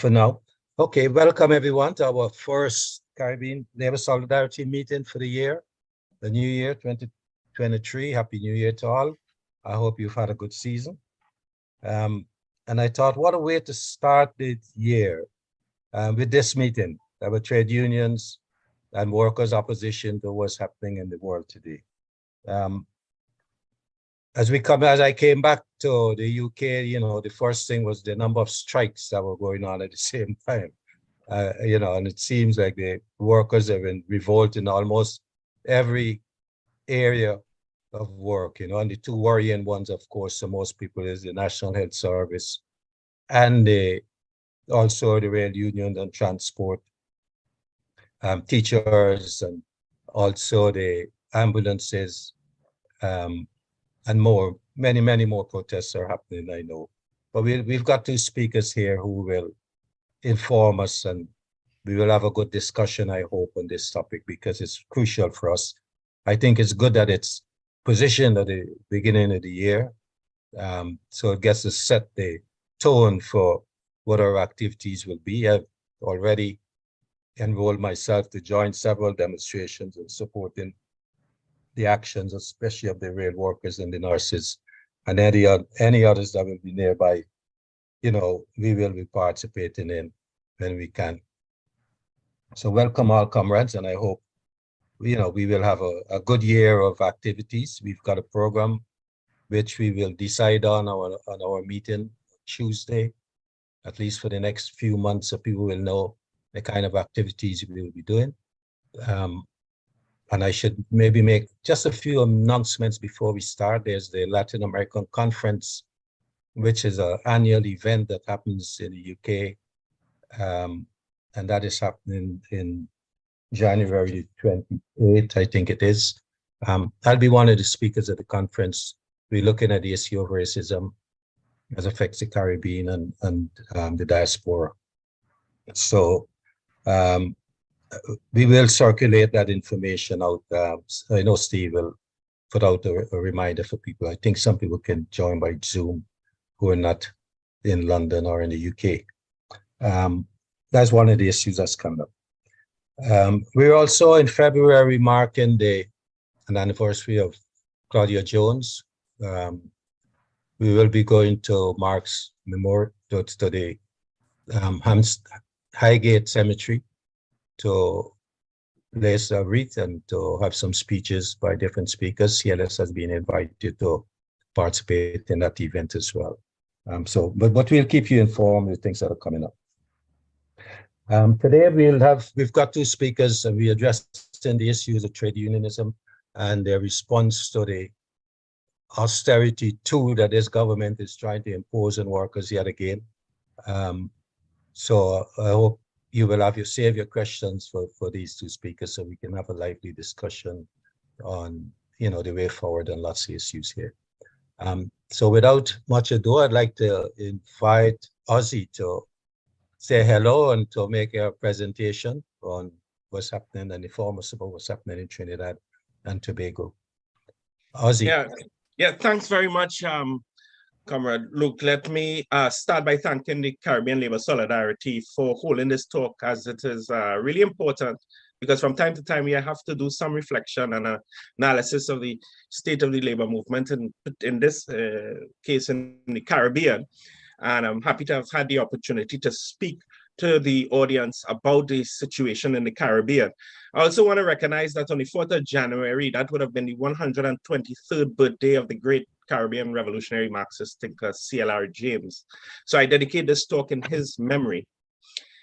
for now. Okay, welcome everyone to our first Caribbean Labor Solidarity meeting for the year, the new year 2023. Happy New Year to all. I hope you've had a good season. And I thought, what a way to start the year with this meeting, our trade unions and workers' opposition to what's happening in the world today. As I came back to the UK, the first thing was the number of strikes that were going on at the same time. And it seems like the workers have been revolting almost every area of work, and the two worrying ones, of course, for most people is the National Health Service and also the rail union and transport, teachers, and also the ambulances, and many more protests are happening, I know. But we've got two speakers here who will inform us, and we will have a good discussion, I hope, on this topic, because it's crucial for us. I think it's good that it's positioned at the beginning of the year, so it gets to set the tone for what our activities will be. I've already enrolled myself to join several demonstrations and supporting the actions, especially of the rail workers and the nurses, and any others that will be nearby. We will be participating in when we can. So welcome all comrades, and I hope we will have a good year of activities. We've got a program which we will decide on our meeting Tuesday, at least for the next few months, so people will know the kind of activities we will be doing. And I should maybe make just a few announcements before we start. There's the Latin American Conference, which is an annual event that happens in the UK. And that is happening in January 28th, I think it is. I'll be one of the speakers at the conference. We're looking at the issue of racism as affects the Caribbean and the diaspora. So we will circulate that information out. I know Steve will put out a reminder for people. I think some people can join by Zoom who are not in London or in the UK. That's one of the issues that's coming up. We're also in February marking an anniversary of Claudia Jones. We will be going to Mark's Memorial, to the Highgate Cemetery, to place a wreath and to have some speeches by different speakers. CLS has been invited to participate in that event as well. But we'll keep you informed with things that are coming up. Today we've got two speakers, and we addressing the issues of trade unionism and their response to the austerity tool that this government is trying to impose on workers yet again. So I hope you will save your questions for these two speakers, so we can have a lively discussion on the way forward and lots of issues here. So without much ado, I'd like to invite Ozzie to say hello and to make a presentation on what's happening and inform us about what's happening in Trinidad and Tobago. Ozzie. Yeah, thanks very much, Comrade Luke. Let me start by thanking the Caribbean Labor Solidarity for holding this talk, as it is really important, because from time to time we have to do some reflection and analysis of the state of the labor movement, and in this case in the Caribbean. And I'm happy to have had the opportunity to speak to the audience about the situation in the Caribbean. I also want to recognize that on the 4th of January, that would have been the 123rd birthday of the great Caribbean revolutionary Marxist thinker, C.L.R. James. So I dedicate this talk in his memory.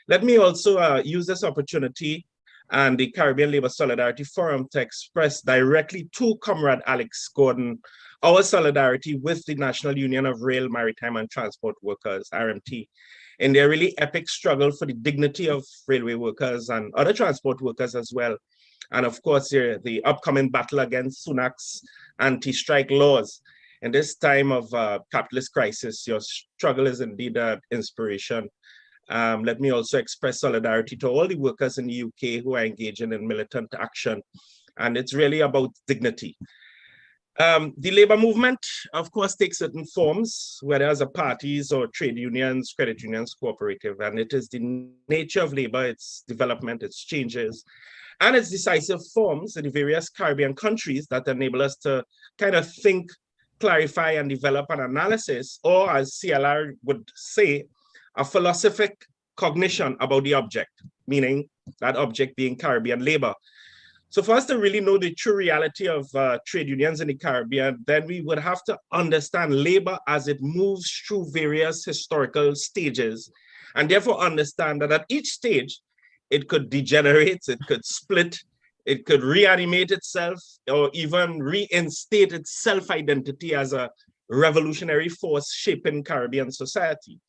Let me also use this opportunity and the Caribbean Labor Solidarity Forum to express directly to Comrade Alex Gordon our solidarity with the National Union of Rail, Maritime and Transport Workers, RMT, in their really epic struggle for the dignity of railway workers and other transport workers as well. And of course, the upcoming battle against Sunak's anti-strike laws. In this time of capitalist crisis, your struggle is indeed an inspiration. Let me also express solidarity to all the workers in the UK who are engaging in militant action. And it's really about dignity. The labor movement, of course, takes certain forms, whether as a parties or trade unions, credit unions, cooperative, and it is the nature of labor, its development, its changes, and its decisive forms in the various Caribbean countries that enable us to kind of think, clarify, and develop an analysis, or as CLR would say, a philosophic cognition about the object, meaning that object being Caribbean labor. So for us to really know the true reality of trade unions in the Caribbean, then we would have to understand labor as it moves through various historical stages, and therefore understand that at each stage, it could degenerate, it could split, it could reanimate itself, or even reinstate its self-identity as a revolutionary force shaping Caribbean society.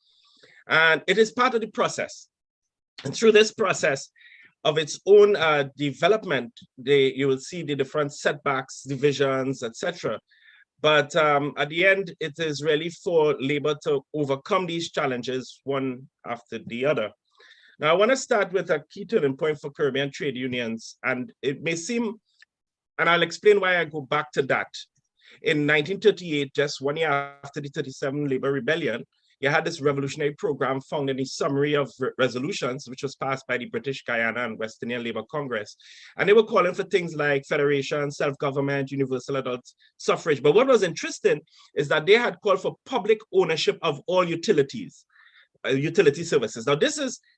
And it is part of the process. And through this process of its own development, you will see the different setbacks, divisions, etc. But at the end, it is really for labor to overcome these challenges one after the other. Now, I want to start with a key turning point for Caribbean trade unions, and it may seem, and I'll explain why I go back to that. In 1938, just 1 year after the 37 Labor Rebellion, you had this revolutionary program found in the summary of resolutions, which was passed by the British Guyana and West Indian Labour Congress. And they were calling for things like federation, self-government, universal adult suffrage. But what was interesting is that they had called for public ownership of all utilities. Utility services. Now,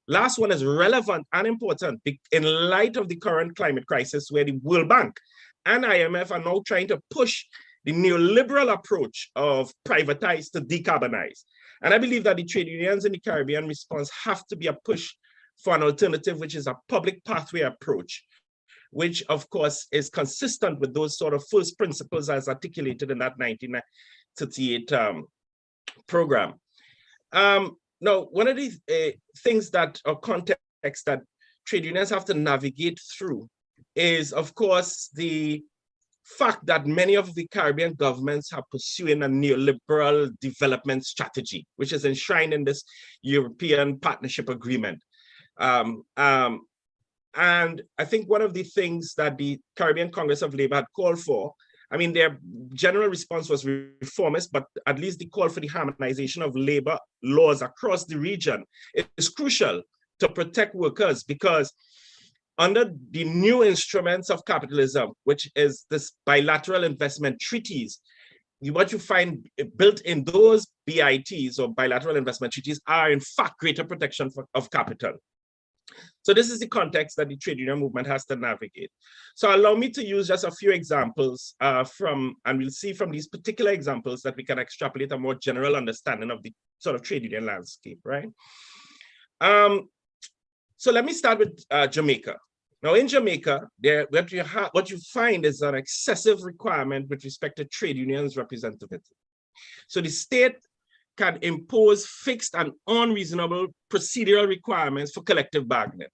last one is relevant and important in light of the current climate crisis, where the World Bank and IMF are now trying to push the neoliberal approach of privatize to decarbonize. And I believe that the trade unions in the Caribbean response have to be a push for an alternative, which is a public pathway approach, which of course is consistent with those sort of first principles as articulated in that 1938 program. Now, one of the things that, or context that trade unions have to navigate through is, of course, the fact that many of the Caribbean governments are pursuing a neoliberal development strategy, which is enshrined in this European Partnership Agreement. And I think one of the things that the Caribbean Congress of Labor had called for, I mean, their general response was reformist, but at least the call for the harmonization of labor laws across the region is crucial to protect workers, because under the new instruments of capitalism, which is this bilateral investment treaties, what you find built in those BITs or bilateral investment treaties are in fact greater protection of capital. So this is the context that the trade union movement has to navigate. So allow me to use just a few examples and we'll see from these particular examples that we can extrapolate a more general understanding of the sort of trade union landscape, right? So let me start with Jamaica. Now in Jamaica, what you find is an excessive requirement with respect to trade unions representativity. So the state can impose fixed and unreasonable procedural requirements for collective bargaining.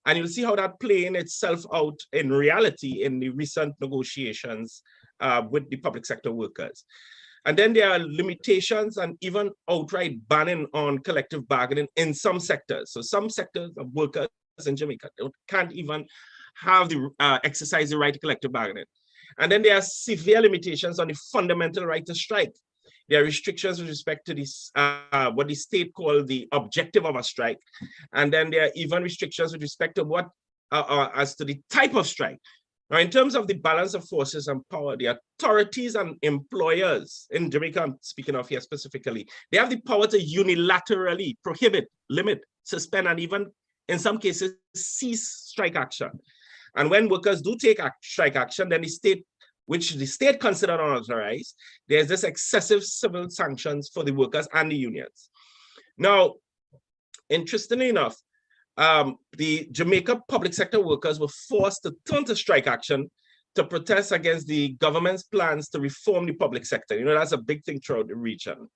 And you'll see how that playing itself out in reality in the recent negotiations with the public sector workers. And then there are limitations and even outright banning on collective bargaining in some sectors. So some sectors of workers in Jamaica can't even have the exercise the right to collective bargaining. And then there are severe limitations on the fundamental right to strike. There are restrictions with respect to this, what the state called the objective of a strike. And then there are even restrictions with respect to what, as to the type of strike. Now, in terms of the balance of forces and power, the authorities and employers in Jamaica, I'm speaking of here specifically, they have the power to unilaterally prohibit, limit, suspend, and even in some cases, cease strike action. And when workers do take strike action, then the state, which the state considered unauthorized, there's this excessive civil sanctions for the workers and the unions. Now, interestingly enough, the Jamaica public sector workers were forced to turn to strike action to protest against the government's plans to reform the public sector. You know, that's a big thing throughout the region.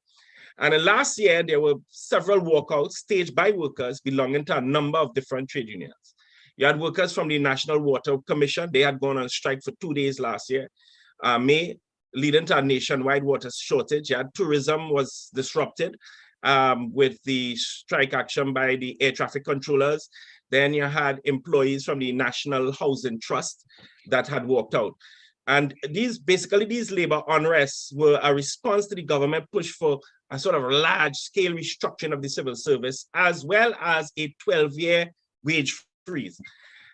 And in last year, there were several walkouts staged by workers belonging to a number of different trade unions. You had workers from the National Water Commission. They had gone on strike for 2 days last year, May, leading to a nationwide water shortage. You had tourism was disrupted with the strike action by the air traffic controllers. Then you had employees from the National Housing Trust that had walked out. And these labor unrests were a response to the government push for a sort of large-scale restructuring of the civil service, as well as a 12-year wage freeze.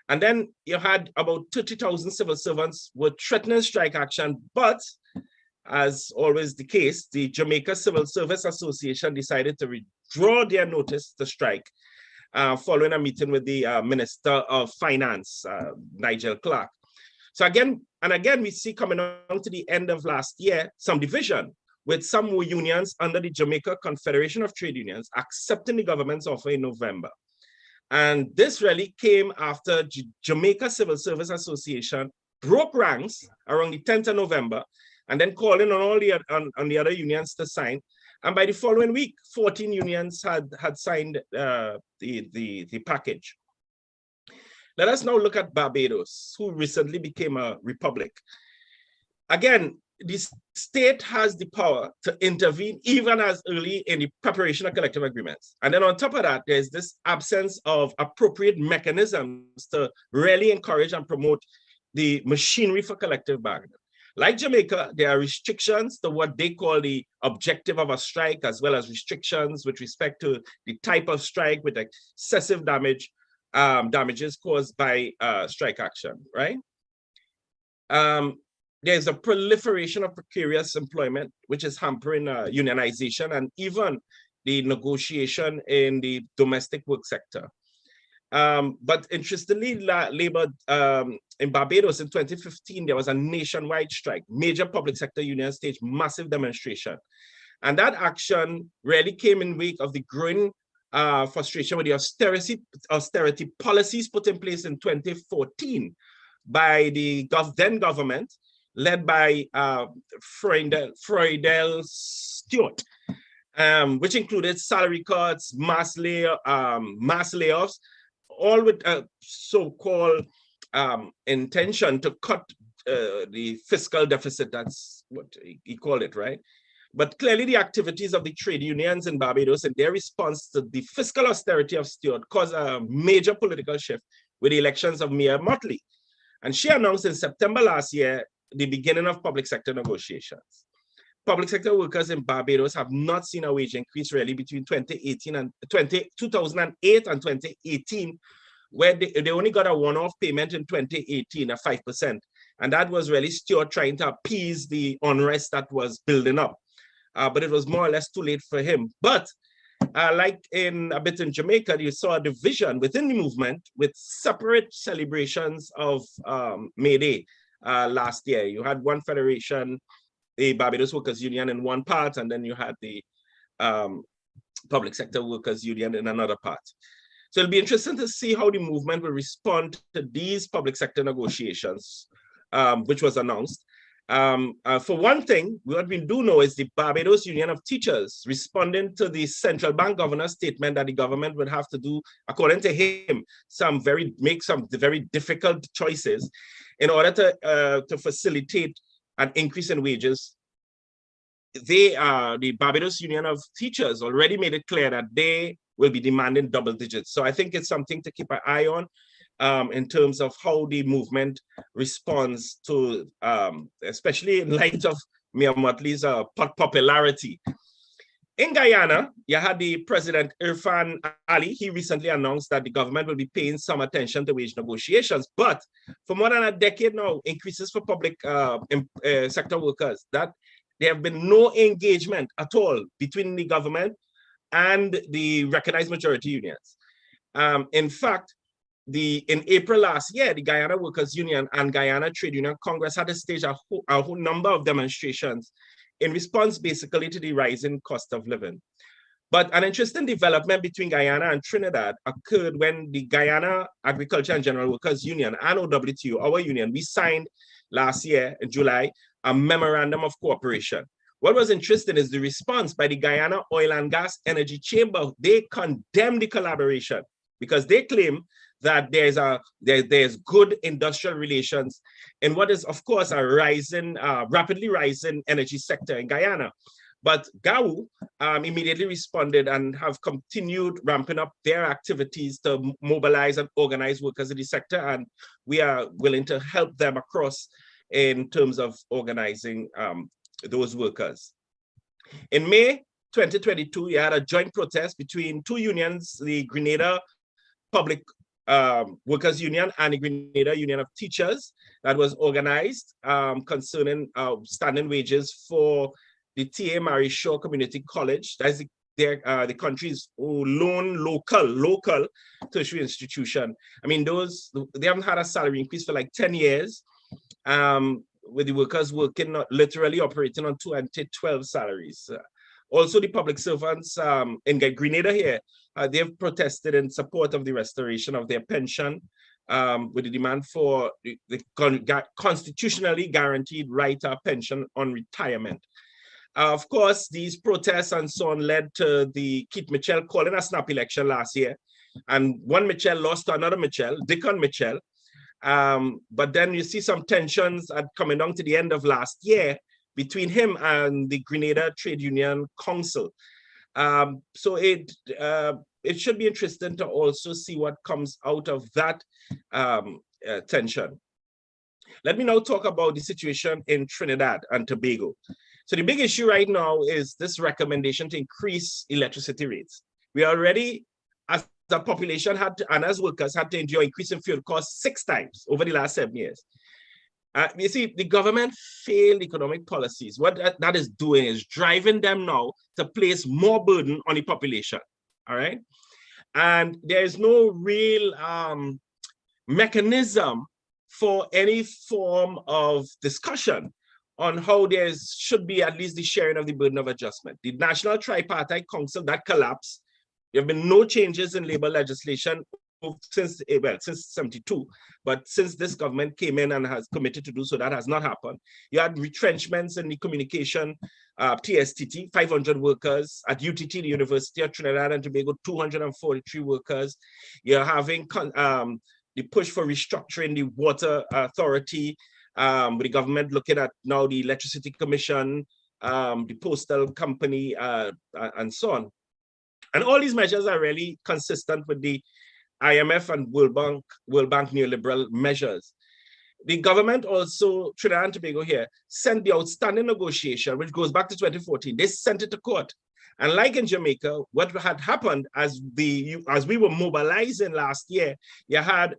And then you had about 30,000 civil servants were threatening strike action, but as always the case, the Jamaica Civil Service Association decided to withdraw their notice to strike following a meeting with the Minister of Finance, Nigel Clark. So again, we see coming on to the end of last year, some division with some unions under the Jamaica Confederation of Trade Unions accepting the government's offer in November. And this really came after Jamaica Civil Service Association broke ranks around the 10th of November, and then calling on all the other unions to sign. And by the following week, 14 unions had signed the package. Let us now look at Barbados, who recently became a republic. Again, the state has the power to intervene even as early in the preparation of collective agreements. And then on top of that, there's this absence of appropriate mechanisms to really encourage and promote the machinery for collective bargaining. Like Jamaica, there are restrictions to what they call the objective of a strike, as well as restrictions with respect to the type of strike with excessive damages caused by strike action, right? There's a proliferation of precarious employment, which is hampering unionization and even the negotiation in the domestic work sector. But interestingly, labor in Barbados in 2015, there was a nationwide strike. Major public sector unions staged massive demonstration. And that action really came in wake of the growing frustration with the austerity policies put in place in 2014 by the then government, led by Freudel Stewart, which included salary cuts, mass layoffs, all with a so-called intention to cut the fiscal deficit. That's what he called it, right? But clearly the activities of the trade unions in Barbados and their response to the fiscal austerity of Stewart caused a major political shift with the elections of Mayor Motley. And she announced in September last year the beginning of public sector negotiations. Public sector workers in Barbados have not seen a wage increase really between 2008 and 2018, where they only got a one-off payment in 2018, a 5%. And that was really Stewart trying to appease the unrest that was building up. But it was more or less too late for him. But like a bit in Jamaica, you saw a division within the movement with separate celebrations of May Day last year. You had one federation, the Barbados Workers Union in one part, and then you had the Public Sector Workers Union in another part. So it'll be interesting to see how the movement will respond to these public sector negotiations, which was announced. For one thing, what we do know is the Barbados Union of Teachers responding to the central bank governor's statement that the government would have to do, according to him, make some very difficult choices in order to facilitate an increase in wages. The Barbados Union of Teachers already made it clear that they will be demanding double digits. So I think it's something to keep an eye on in terms of how the movement responds to, especially in light of Mayor Motley's popularity. In Guyana, you had the President Irfan Ali. He recently announced that the government will be paying some attention to wage negotiations, but for more than a decade now, increases for public sector workers, that there have been no engagement at all between the government and the recognized majority unions. In fact, in April last year, the Guyana Workers Union and Guyana Trade Union Congress had to stage a whole number of demonstrations in response basically to the rising cost of living. But an interesting development between Guyana and Trinidad occurred when the Guyana Agriculture and General Workers Union and OWTU, our union, we signed last year in July a memorandum of cooperation. What was interesting is the response by the Guyana Oil and Gas Energy Chamber. They condemned the collaboration because they claim that there's good industrial relations in what is, of course, a rapidly rising energy sector in Guyana. But GAU immediately responded and have continued ramping up their activities to mobilize and organize workers in the sector. And we are willing to help them across in terms of organizing those workers. In May 2022, we had a joint protest between two unions, the Grenada Public Workers Union and the Grenada Union of Teachers, that was organized concerning standing wages for the T.A. Mary Shaw Community College. That's the country's lone local tertiary institution. I mean, they haven't had a salary increase for like 10 years, with the workers working, literally operating on 212 salaries. Also, the public servants in Grenada here, they've protested in support of the restoration of their pension, with the demand for the constitutionally guaranteed right to pension on retirement. Of course, these protests and so on led to the Keith Mitchell calling a snap election last year. And one Mitchell lost to another Mitchell, Dickon Mitchell. But then you see some tensions coming down to the end of last year between him and the Grenada Trade Union Council. So it should be interesting to also see what comes out of that tension. Let me now talk about the situation in Trinidad and Tobago. So the big issue right now is this recommendation to increase electricity rates. We already, as the population and as workers, had to endure increasing fuel costs 6 times over the last 7 years. You see, the government failed economic policies. What that is doing is driving them now to place more burden on the population, all right? And there is no real mechanism for any form of discussion on how there should be at least the sharing of the burden of adjustment. The National Tripartite Council, that collapsed. There have been no changes in labor legislation since 72, but since this government came in and has committed to do so, that has not happened. You had retrenchments in the communication, TSTT, 500 workers. At UTT, the University of Trinidad and Tobago, 243 workers. You're having the push for restructuring the water authority, with the government looking at now the Electricity Commission, the postal company, and so on. And all these measures are really consistent with the IMF and World Bank neoliberal measures. The government also, Trinidad and Tobago here, sent the outstanding negotiation, which goes back to 2014. They sent it to court. And like in Jamaica, what had happened as we were mobilizing last year, you had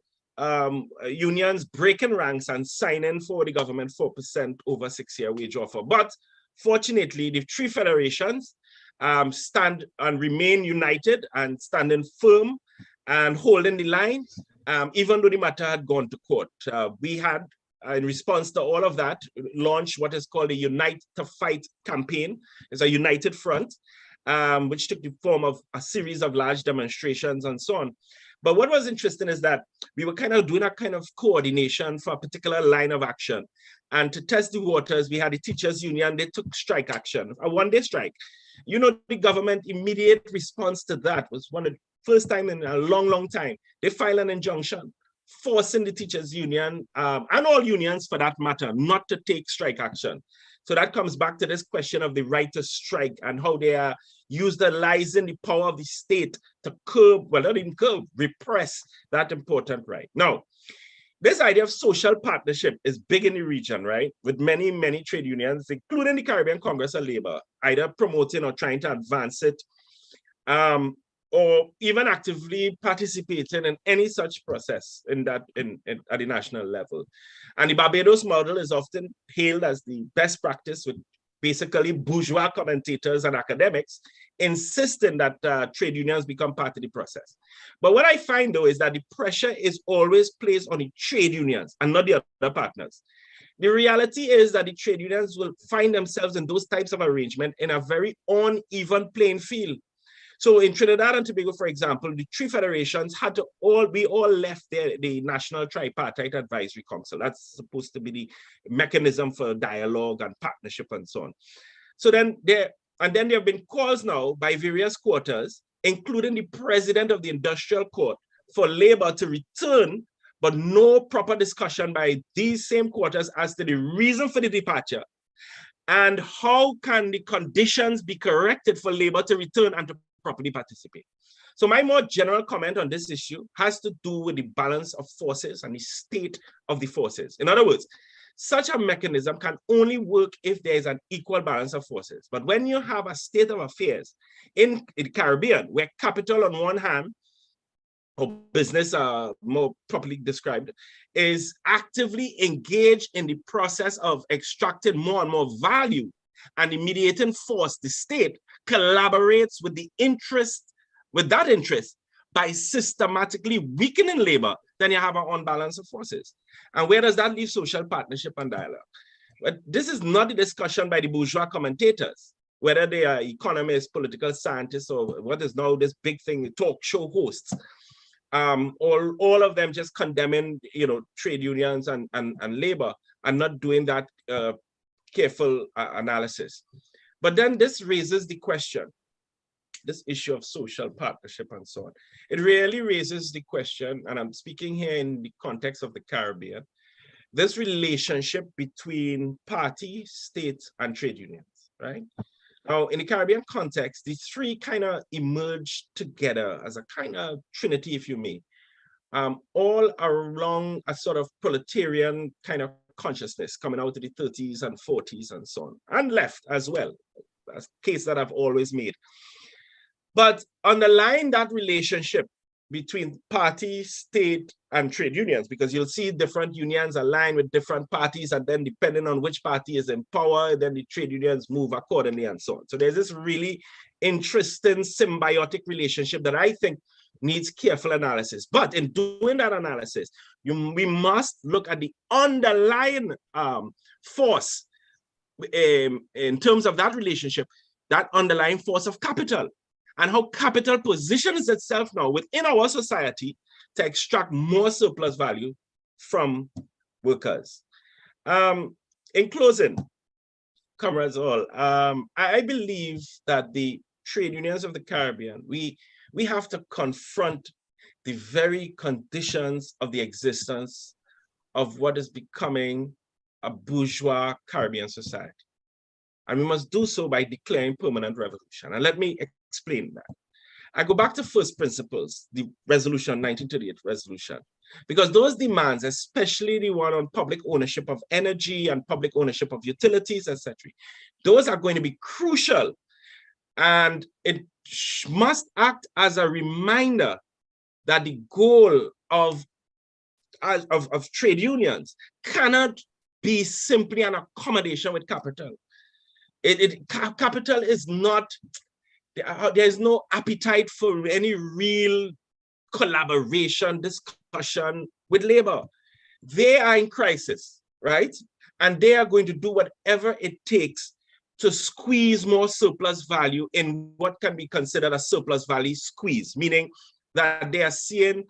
unions breaking ranks and signing for the government 4% over 6-year wage offer. But fortunately, the 3 federations stand and remain united and standing firm and holding the line, even though the matter had gone to court. We had, in response to all of that, launched what is called a Unite to Fight campaign. It's a united front, which took the form of a series of large demonstrations and so on. But what was interesting is that we were kind of doing a kind of coordination for a particular line of action. And to test the waters, we had the teachers union, they took strike action, a 1-day strike. You know, the government immediate response to that was one of the first time in a long time. They filed an injunction forcing the teachers union, and all unions for that matter, not to take strike action. So that comes back to this question of the right to strike and how they are utilizing the power of the state to curb, well, not even curb, repress that important right. Now, this idea of social partnership is big in the region, right? With many trade unions, including the Caribbean Congress of Labor, either promoting or trying to advance it, or even actively participating in any such process at the national level. And the Barbados model is often hailed as the best practice, with basically bourgeois commentators and academics insisting that trade unions become part of the process. But what I find, though, is that the pressure is always placed on the trade unions and not the other partners. The reality is that the trade unions will find themselves in those types of arrangement in a very uneven playing field. So in Trinidad and Tobago, for example, the 3 federations had to we all left the National Tripartite Advisory Council. That's supposed to be the mechanism for dialogue and partnership and so on. So then there have been calls now by various quarters, including the president of the Industrial Court, for labor to return, but no proper discussion by these same quarters as to the reason for the departure and how can the conditions be corrected for labor to return and to properly participate. So my more general comment on this issue has to do with the balance of forces and the state of the forces. In other words, Such a mechanism can only work if there is an equal balance of forces. But when you have a state of affairs in the Caribbean, where capital on one hand, or business more properly described, is actively engaged in the process of extracting more and more value, and the mediating force, the state, collaborates with that interest by systematically weakening labor, then you have an unbalance of forces. And where does that leave social partnership and dialogue? But this is not the discussion by the bourgeois commentators, whether they are economists, political scientists, or what is now this big thing, talk show hosts. All of them just condemning, trade unions and labor, and not doing that careful analysis. But then this raises the question, this issue of social partnership and so on. It really raises the question, and I'm speaking here in the context of the Caribbean, this relationship between party, state, and trade unions, right? Now, in the Caribbean context, the three kind of emerged together as a kind of trinity, if you may, all along a sort of proletarian kind of consciousness coming out of the 30s and 40s and so on, and left as well, a case that I've always made. But underlying that relationship between party, state, and trade unions, because you'll see different unions align with different parties, and then depending on which party is in power, then the trade unions move accordingly and so on. So there's this really interesting symbiotic relationship that I think needs careful analysis. But in doing that analysis, we must look at the underlying force in terms of that relationship, that underlying force of capital, and how capital positions itself now within our society to extract more surplus value from workers. In closing, comrades all, I believe that the trade unions of the Caribbean, we have to confront the very conditions of the existence of what is becoming a bourgeois Caribbean society. And we must do so by declaring permanent revolution. And let me explain that. I go back to first principles, the resolution, 1938 resolution, because those demands, especially the one on public ownership of energy and public ownership of utilities, etc., those are going to be crucial. And it must act as a reminder that the goal of trade unions cannot be simply an accommodation with capital. Capital is not, there is no appetite for any real collaboration, discussion with labor. They are in crisis, right? And they are going to do whatever it takes to squeeze more surplus value in what can be considered a surplus value squeeze, meaning that they are seeing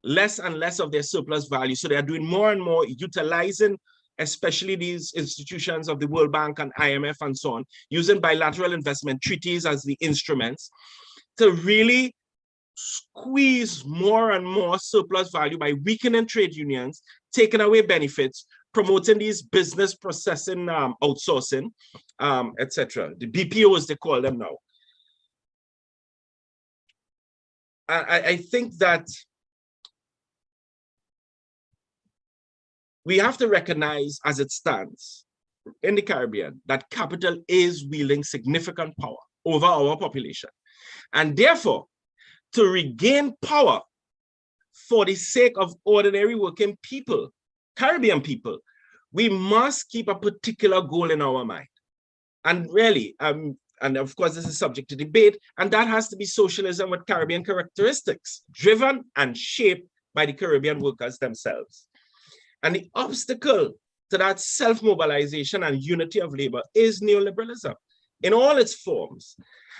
less and less of their surplus value. So they are doing more and more utilizing, especially these institutions of the World Bank and IMF and so on, using bilateral investment treaties as the instruments to really squeeze more and more surplus value by weakening trade unions, taking away benefits, promoting these business processing outsourcing, etc. The BPOs, they call them now. I think that we have to recognize, as it stands in the Caribbean, that capital is wielding significant power over our population. And therefore, to regain power for the sake of ordinary working people, Caribbean people, we must keep a particular goal in our mind. And really, and of course, this is subject to debate, and that has to be socialism with Caribbean characteristics, driven and shaped by the Caribbean workers themselves. And the obstacle to that self-mobilization and unity of labor is neoliberalism in all its forms.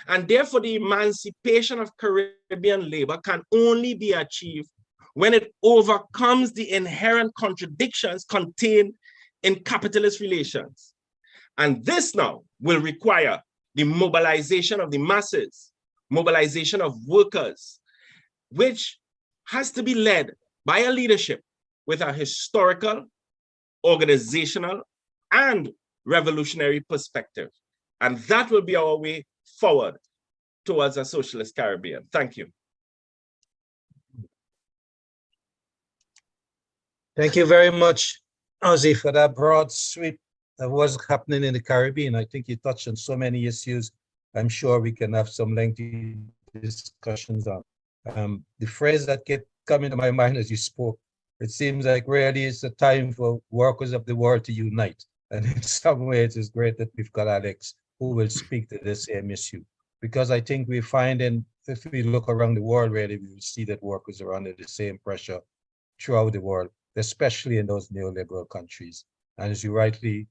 And therefore, the emancipation of Caribbean labor can only be achieved when it overcomes the inherent contradictions contained in capitalist relations. And this now will require the mobilization of the masses, mobilization of workers, which has to be led by a leadership with a historical, organizational, and revolutionary perspective. And that will be our way forward towards a socialist Caribbean. Thank you. Thank you very much, Ozzy, for that broad sweep of what's happening in the Caribbean. I think you touched on so many issues. I'm sure we can have some lengthy discussions on. The phrase that kept coming to my mind as you spoke, it seems like really it's a time for workers of the world to unite. And in some ways, it's great that we've got Alex who will speak to the same issue. Because I think we find if we look around the world, really, we will see that workers are under the same pressure throughout the world, especially in those neoliberal countries. And as you rightly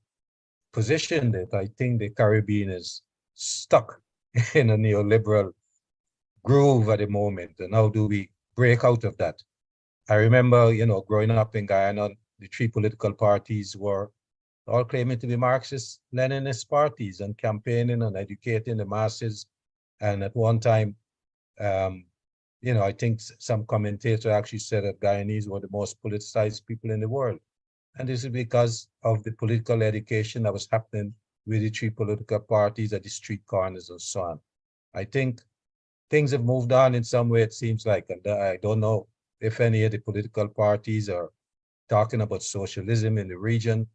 positioned it, I think the Caribbean is stuck in a neoliberal groove at the moment. And how do we break out of that? I remember, growing up in Guyana, the three political parties were all claiming to be Marxist Leninist parties and campaigning and educating the masses. And at one time, I think some commentator actually said that Guyanese were the most politicized people in the world. And this is because of the political education that was happening with the three political parties at the street corners and so on. I think things have moved on in some way, it seems like, and I don't know if any of the political parties are talking about socialism in the region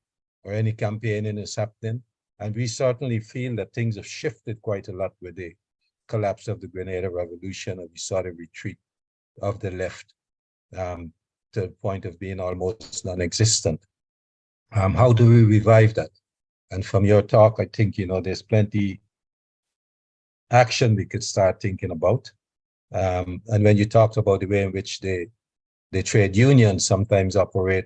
or any campaigning is happening. And we certainly feel that things have shifted quite a lot with the collapse of the Grenada Revolution, and we saw the retreat of the left to the point of being almost non-existent. How do we revive that? And from your talk, I think, there's plenty action we could start thinking about. And when you talked about the way in which the trade unions sometimes operate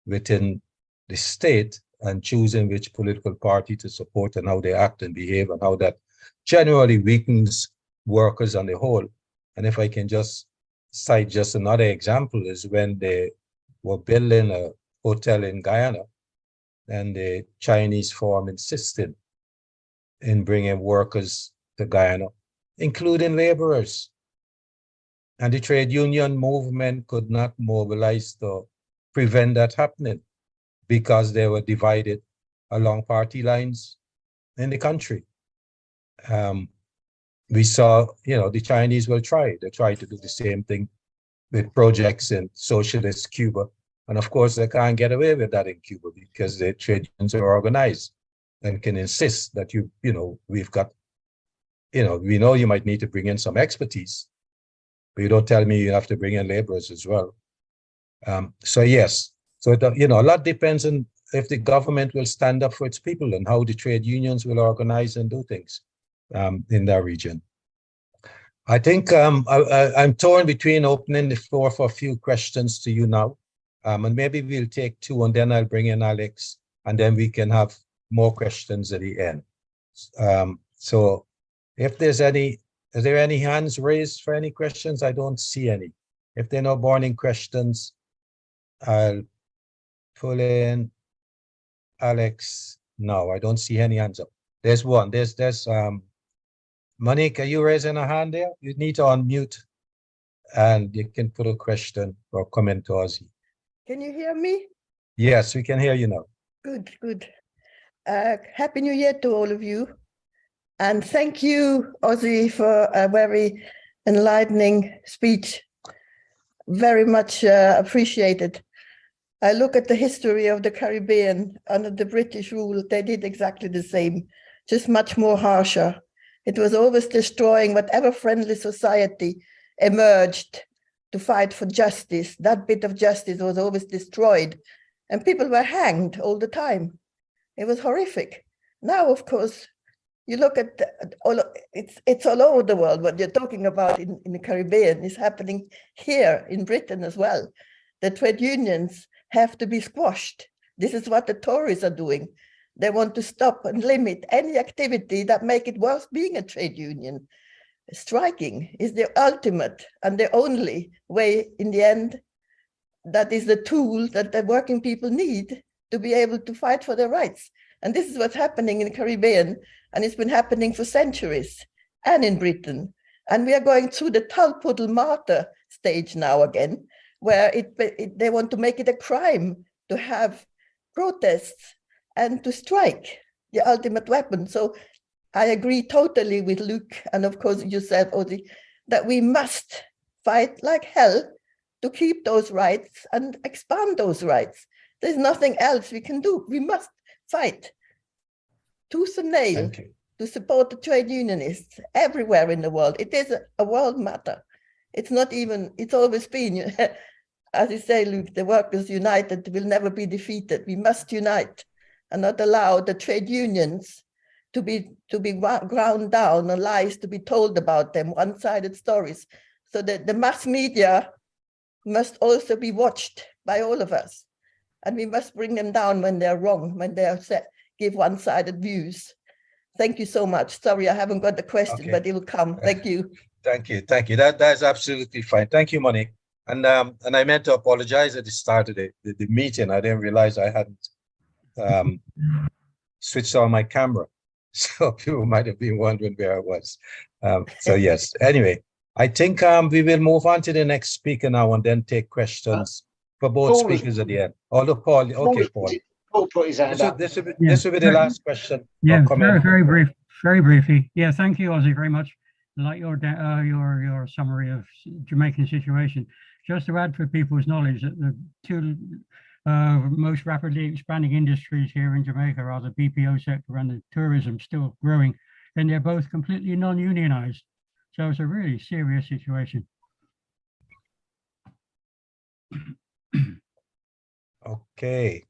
within the state and choosing which political party to support and how they act and behave and how that generally weakens workers on the whole. And if I can just cite just another example is when they were building a hotel in Guyana and the Chinese firm insisted in bringing workers to Guyana, including laborers. And the trade union movement could not mobilize to prevent that happening because they were divided along party lines in the country. We saw, the Chinese will try. They try to do the same thing with projects in socialist Cuba. And of course, they can't get away with that in Cuba because the trade unions are organized and can insist that we've got, we know you might need to bring in some expertise, but you don't tell me you have to bring in laborers as well. So yes, so a lot depends on if the government will stand up for its people and how the trade unions will organize and do things in that region. I think I'm torn between opening the floor for a few questions to you now, and maybe we'll take two and then I'll bring in Alex and then we can have more questions at the end. So if there's any, are there any hands raised for any questions? I don't see any. If there are no burning questions, I'll pull in Alex. No, I don't see any hands up. There's one. There's Monique, are you raising a hand there? You need to unmute and you can put a question or comment to Ozzy. Can you hear me? Yes, we can hear you now. Good, good. Happy New Year to all of you. And thank you, Ozzy, for a very enlightening speech. Very much appreciated. I look at the history of the Caribbean under the British rule, they did exactly the same, just much more harsher. It was always destroying whatever friendly society emerged to fight for justice. That bit of justice was always destroyed and people were hanged all the time. It was horrific. Now, of course, you look at it's all over the world. What you're talking about in the Caribbean is happening here in Britain as well. The trade unions have to be squashed. This is what the Tories are doing. They want to stop and limit any activity that make it worth being a trade union. Striking is the ultimate and the only way in the end. That is the tool that the working people need to be able to fight for their rights. And this is what's happening in the Caribbean, and it's been happening for centuries, and in Britain. And we are going through the Talpudel martyr stage now again, where they want to make it a crime to have protests and to strike, the ultimate weapon. So I agree totally with Luke, and of course you said, Ozzy, that we must fight like hell to keep those rights and expand those rights. There's nothing else we can do. We must fight tooth and nail Thank you. to support the trade unionists everywhere in the world. It is a world matter. It's not even, it's always been, as you say, Luke, the workers united will never be defeated. We must unite and not allow the trade unions to be ground down or lies to be told about them, one-sided stories. So that the mass media must also be watched by all of us. And we must bring them down when they're wrong, when they are give one-sided views. Thank you so much. Sorry, I haven't got the question, but it will come. Thank you. Thank you. Thank you. That's absolutely fine. Thank you, Monique. And I meant to apologize at the start of the meeting. I didn't realize I hadn't switched on my camera. So people might have been wondering where I was. So yes, anyway, I think we will move on to the next speaker now and then take questions for both speakers at the end. Although Paul, okay, Paul. Paul put his hand up. This will be the last question. Yeah, very briefly. Yeah, thank you, Ozzie, very much. I like your summary of Jamaican situation. Just to add for people's knowledge that the two most rapidly expanding industries here in Jamaica are the BPO sector and the tourism, still growing, and they're both completely non-unionized. So it's a really serious situation. Okay.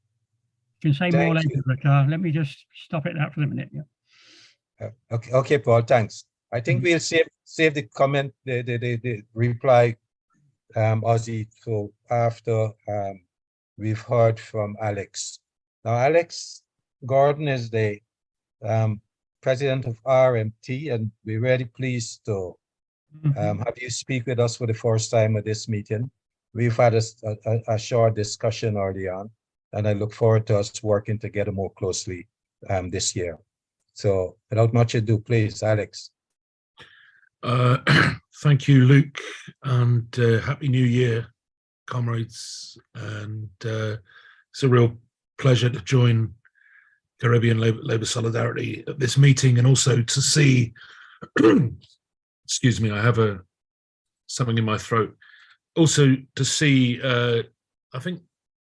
You can say more later, but let me just stop it that for the minute. Yeah. Okay, Paul, thanks. I think we'll save the comment, the reply, Ozzie, so after we've heard from Alex. Now, Alex Gordon is the president of RMT, and we're really pleased to have you speak with us for the first time at this meeting. We've had a short discussion early on, and I look forward to us working together more closely this year. So without much ado, please, Alex. Thank you, Luke, and Happy New Year, comrades. And it's a real pleasure to join Caribbean Labour Solidarity at this meeting, and also to see, excuse me, I have something in my throat. Also to see, I think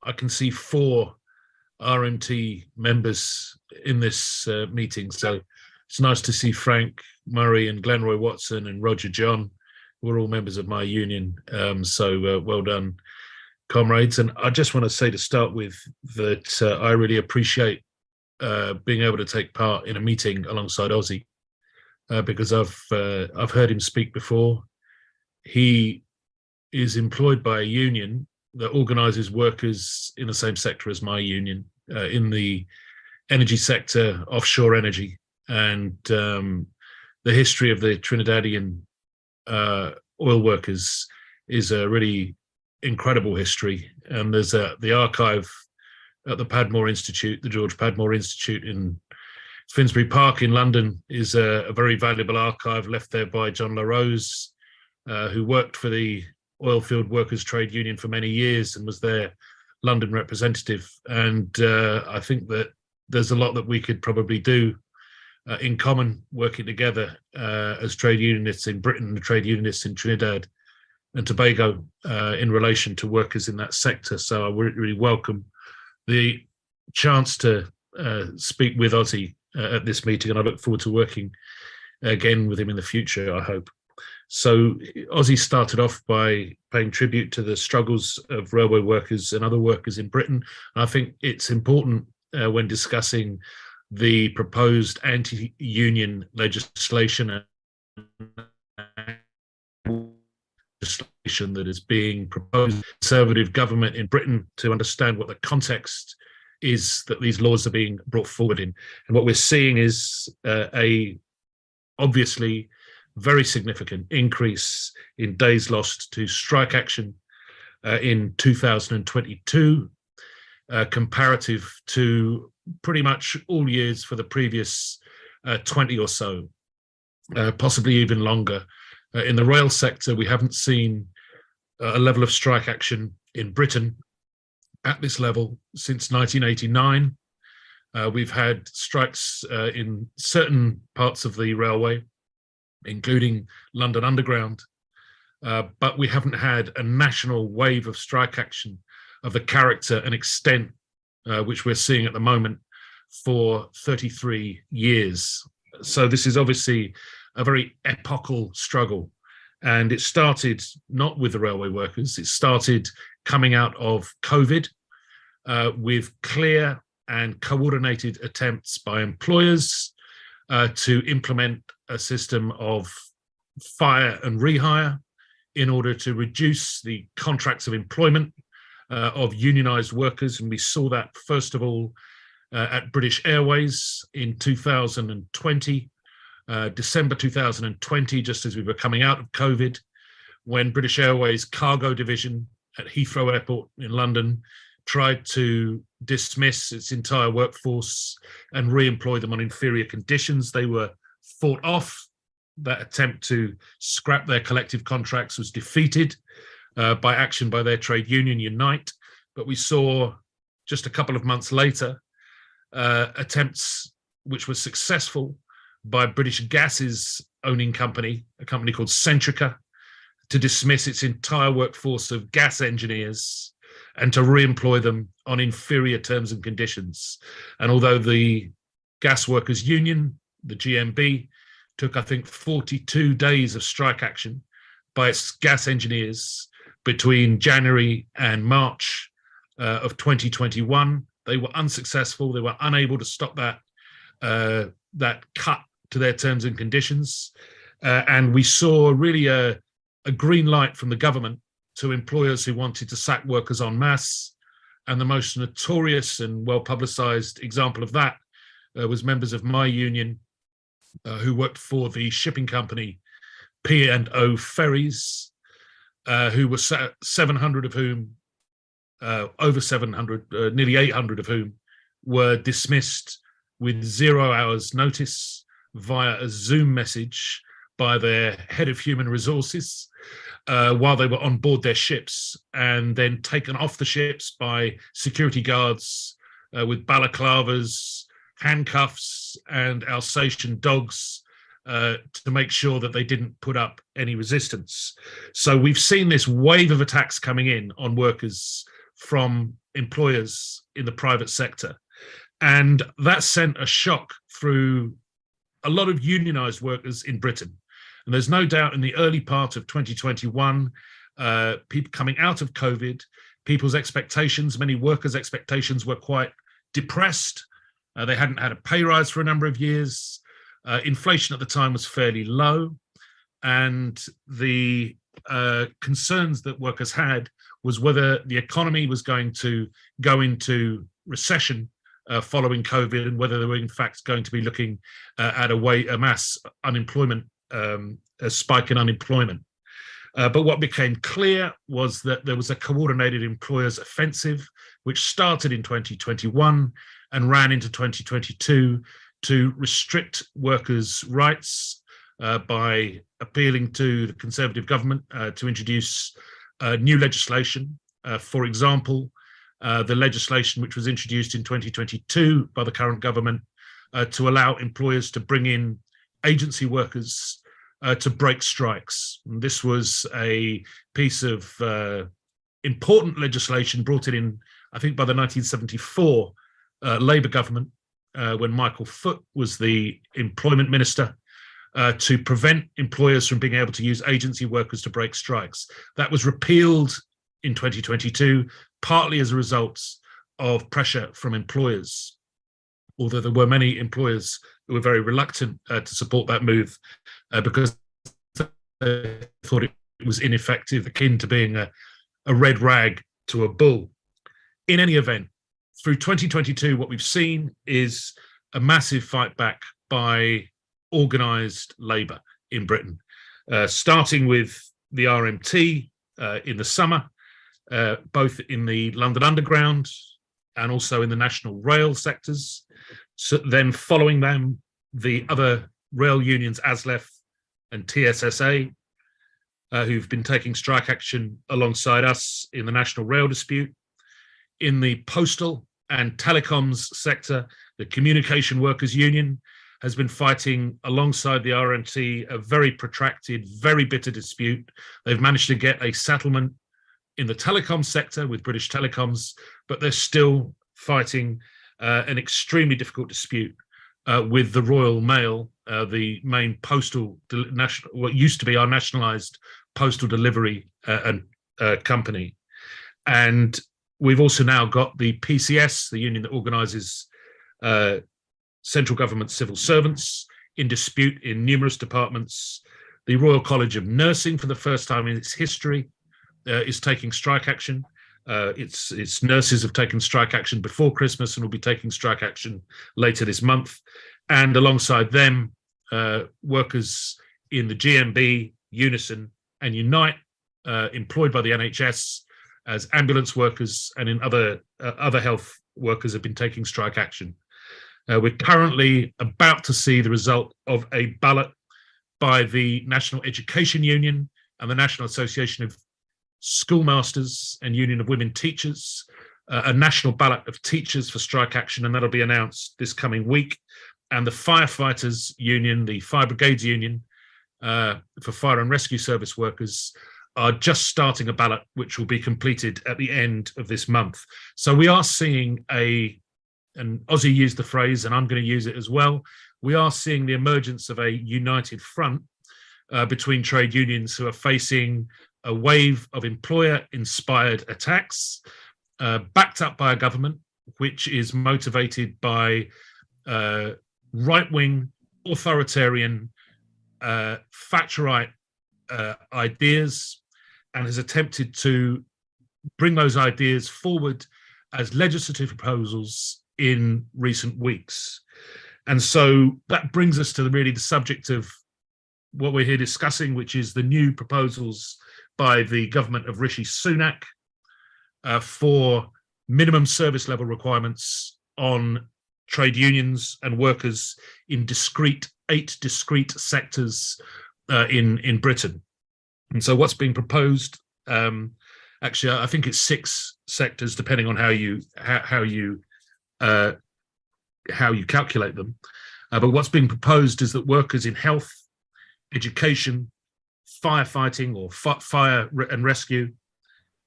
I can see 4 RMT members in this meeting. So it's nice to see Frank Murray and Glenroy Watson and Roger John, who are all members of my union. So well done, comrades. And I just want to say to start with that I really appreciate being able to take part in a meeting alongside Ozzie, because I've heard him speak before. He is employed by a union that organises workers in the same sector as my union, in the energy sector, offshore energy, and the history of the Trinidadian oil workers is a really incredible history. And there's the archive at the Padmore Institute, the George Padmore Institute in Finsbury Park in London, is a very valuable archive left there by John LaRose, who worked for the Oilfield Workers Trade Union for many years and was their London representative. And I think that there's a lot that we could probably do in common, working together as trade unionists in Britain and trade unionists in Trinidad and Tobago in relation to workers in that sector. So I really welcome the chance to speak with Ozzie at this meeting, and I look forward to working again with him in the future, I hope. So Ozzie started off by paying tribute to the struggles of railway workers and other workers in Britain. And I think it's important when discussing the proposed anti-union legislation that is being proposed, Conservative government in Britain, to understand what the context is that these laws are being brought forward in. And what we're seeing is a obviously very significant increase in days lost to strike action in 2022, comparative to pretty much all years for the previous 20 or so, possibly even longer. In the rail sector, we haven't seen a level of strike action in Britain at this level since 1989. We've had strikes in certain parts of the railway, including London Underground, but we haven't had a national wave of strike action of the character and extent which we're seeing at the moment, for 33 years. So this is obviously a very epochal struggle. And it started not with the railway workers, it started coming out of COVID with clear and coordinated attempts by employers to implement a system of fire and rehire in order to reduce the contracts of employment of unionised workers. And we saw that, first of all, at British Airways in 2020, December 2020, just as we were coming out of COVID, when British Airways cargo division at Heathrow Airport in London tried to dismiss its entire workforce and re-employ them on inferior conditions. They were fought off. That attempt to scrap their collective contracts was defeated by action by their trade union, Unite. But we saw just a couple of months later attempts which were successful by British Gas's owning company, a company called Centrica, to dismiss its entire workforce of gas engineers and to re-employ them on inferior terms and conditions. And although the Gas Workers Union, the GMB, took, I think, 42 days of strike action by its gas engineers between January and March of 2021, they were unsuccessful. They were unable to stop that cut to their terms and conditions. And we saw really a green light from the government to employers who wanted to sack workers en masse. And the most notorious and well-publicised example of that was members of my union who worked for the shipping company P&O Ferries, who were 700 of whom, over 700, nearly 800 of whom were dismissed with 0 hours notice via a Zoom message by their head of human resources while they were on board their ships, and then taken off the ships by security guards with balaclavas, handcuffs, and Alsatian dogs to make sure that they didn't put up any resistance. So we've seen this wave of attacks coming in on workers from employers in the private sector. And that sent a shock through a lot of unionised workers in Britain. And there's no doubt in the early part of 2021, people coming out of COVID, people's expectations, many workers' expectations were quite depressed. They hadn't had a pay rise for a number of years. Inflation at the time was fairly low. And the concerns that workers had was whether the economy was going to go into recession following COVID, and whether they were in fact going to be looking at a mass unemployment, a spike in unemployment. But what became clear was that there was a coordinated employers' offensive, which started in 2021 and ran into 2022 to restrict workers' rights by appealing to the Conservative government to introduce new legislation. For example, the legislation which was introduced in 2022 by the current government to allow employers to bring in agency workers to break strikes. And this was a piece of important legislation brought in, I think, by the 1974 Labour government, when Michael Foot was the employment minister, to prevent employers from being able to use agency workers to break strikes. That was repealed in 2022, partly as a result of pressure from employers, although there were many employers who were very reluctant to support that move because they thought it was ineffective, akin to being a red rag to a bull. In any event, through 2022, what we've seen is a massive fight back by organised labour in Britain, starting with the RMT in the summer, both in the London Underground and also in the national rail sectors. So then following them, the other rail unions, ASLEF and TSSA, who've been taking strike action alongside us in the national rail dispute. In the postal and telecoms sector, the Communication Workers Union has been fighting alongside the RMT a very protracted, very bitter dispute. They've managed to get a settlement in the telecom sector with British Telecoms, but there's still fighting an extremely difficult dispute with the Royal Mail, the main postal what used to be our nationalised postal delivery company. And we've also now got the PCS, the union that organises central government civil servants, in dispute in numerous departments. The Royal College of Nursing, for the first time in its history, is taking strike action. Its nurses have taken strike action before Christmas and will be taking strike action later this month. And alongside them, workers in the GMB, Unison and Unite, employed by the NHS as ambulance workers and in other health workers, have been taking strike action. We're currently about to see the result of a ballot by the National Education Union and the National Association of Schoolmasters and Union of Women Teachers, a national ballot of teachers for strike action, and that'll be announced this coming week. And the Firefighters Union, the Fire Brigades Union for Fire and Rescue Service workers, are just starting a ballot which will be completed at the end of this month. So we are seeing and Ozzie used the phrase, and I'm going to use it as well, we are seeing the emergence of a united front between trade unions who are facing a wave of employer-inspired attacks, backed up by a government which is motivated by right-wing, authoritarian, Thatcherite ideas, and has attempted to bring those ideas forward as legislative proposals in recent weeks. And so that brings us to really the subject of what we're here discussing, which is the new proposals by the government of Rishi Sunak for minimum service level requirements on trade unions and workers in 8 discrete sectors in Britain. And so what's being proposed, actually, I think it's 6 sectors, depending on how you calculate them. But what's being proposed is that workers in health, education, firefighting or fire and rescue,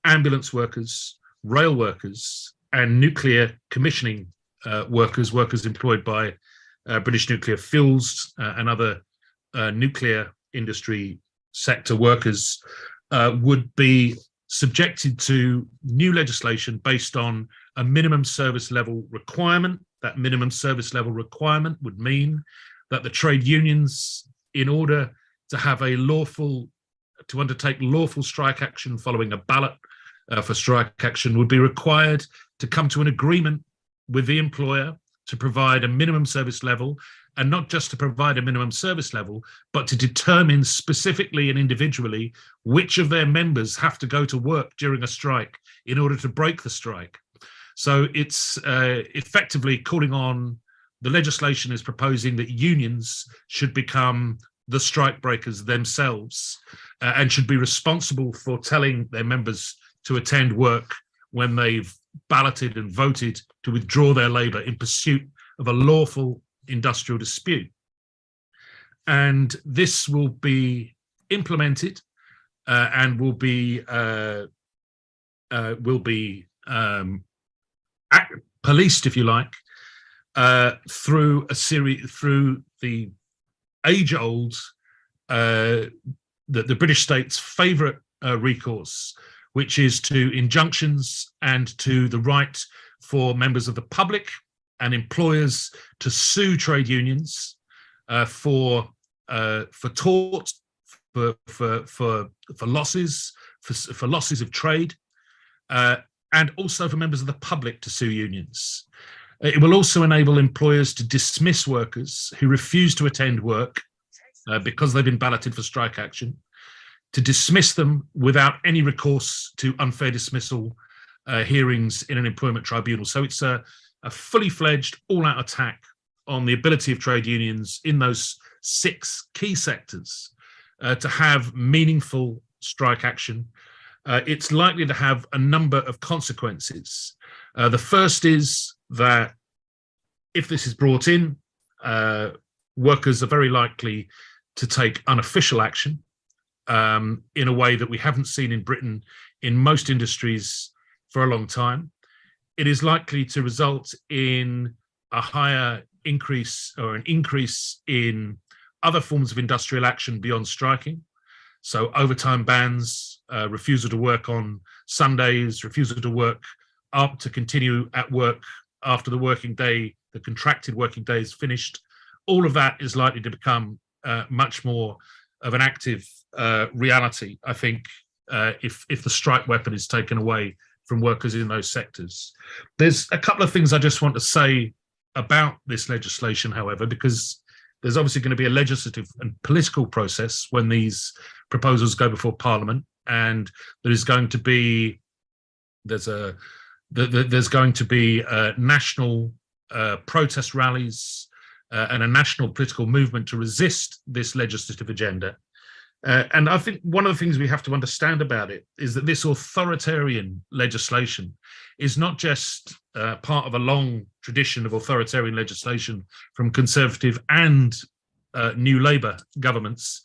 ambulance workers, rail workers, and nuclear commissioning workers employed by British Nuclear Fuels and other nuclear industry sector workers would be subjected to new legislation based on a minimum service level requirement. That minimum service level requirement would mean that the trade unions, in order to undertake lawful strike action following a ballot for strike action, would be required to come to an agreement with the employer to provide a minimum service level, and not just to provide a minimum service level, but to determine specifically and individually which of their members have to go to work during a strike in order to break the strike. So it's effectively calling on, the legislation is proposing that unions should become the strike breakers themselves and should be responsible for telling their members to attend work when they've balloted and voted to withdraw their labour in pursuit of a lawful industrial dispute. And this will be implemented and will be policed, if you like, through the age-old, the British state's favourite recourse, which is to injunctions and to the right for members of the public and employers to sue trade unions for tort, for losses, for losses of trade, and also for members of the public to sue unions. It will also enable employers to dismiss workers who refuse to attend work because they've been balloted for strike action, to dismiss them without any recourse to unfair dismissal hearings in an employment tribunal. So it's a fully fledged, all-out attack on the ability of trade unions in those 6 key sectors to have meaningful strike action. It's likely to have a number of consequences. The first is that if this is brought in, workers are very likely to take unofficial action in a way that we haven't seen in Britain in most industries for a long time. it is likely to result in a higher increase or an increase in other forms of industrial action beyond striking. So overtime bans, refusal to work on Sundays, refusal to work up to continue at work after the working day, the contracted working day is finished. All of that is likely to become much more of an active reality, I think, if the strike weapon is taken away from workers in those sectors. There's a couple of things I just want to say about this legislation, however, because there's obviously going to be a legislative and political process when these proposals go before Parliament, and there's going to be national protest rallies and a national political movement to resist this legislative agenda. And I think one of the things we have to understand about it is that this authoritarian legislation is not just part of a long tradition of authoritarian legislation from Conservative and New Labour governments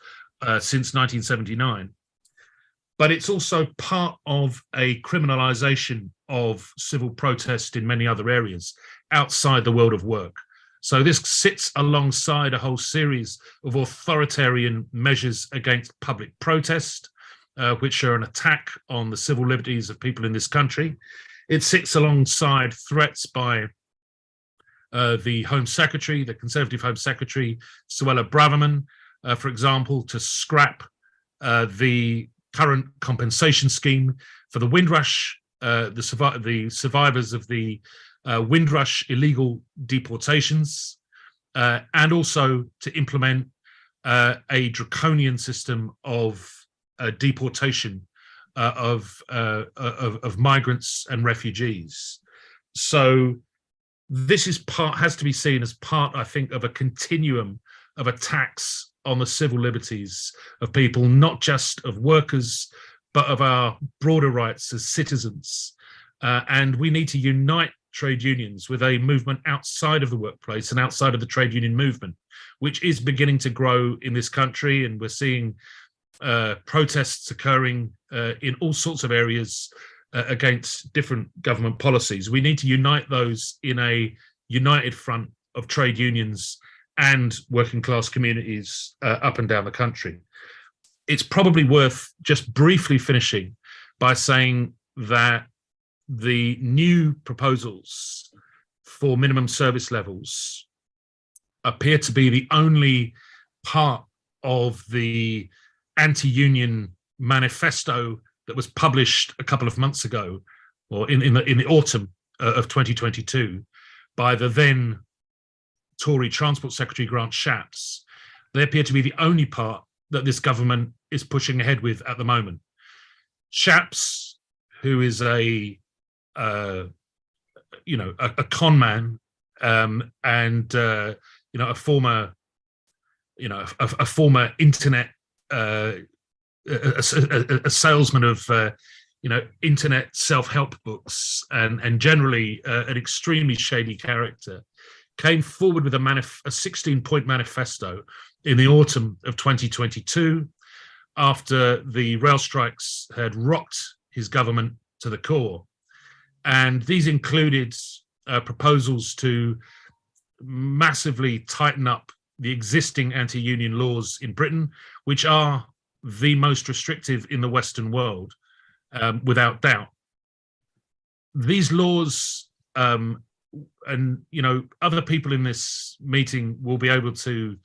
since 1979, but it's also part of a criminalisation of civil protest in many other areas outside the world of work. So this sits alongside a whole series of authoritarian measures against public protest, which are an attack on the civil liberties of people in this country. It sits alongside threats by the Home Secretary, the Conservative Home Secretary, Suella Braverman, for example, to scrap the current compensation scheme for the Windrush, the survivors of the Windrush illegal deportations, and also to implement a draconian system of deportation of migrants and refugees. So this is has to be seen as part, I think, of a continuum of attacks on the civil liberties of people, not just of workers, but of our broader rights as citizens. And we need to unite trade unions with a movement outside of the workplace and outside of the trade union movement, which is beginning to grow in this country. And we're seeing protests occurring in all sorts of areas against different government policies. We need to unite those in a united front of trade unions and working class communities up and down the country. It's probably worth just briefly finishing by saying that the new proposals for minimum service levels appear to be the only part of the anti-union manifesto that was published a couple of months ago, or in the autumn of 2022, by the then Tory Transport Secretary Grant Shapps. They appear to be the only part that this government is pushing ahead with at the moment. Shapps, who is a con man, and a former internet a salesman of internet self-help books and generally an extremely shady character, came forward with a 16-point manifesto in the autumn of 2022 after the rail strikes had rocked his government to the core. And these included proposals to massively tighten up the existing anti-union laws in Britain, which are the most restrictive in the Western world, without doubt. These laws, and other people in this meeting will be able to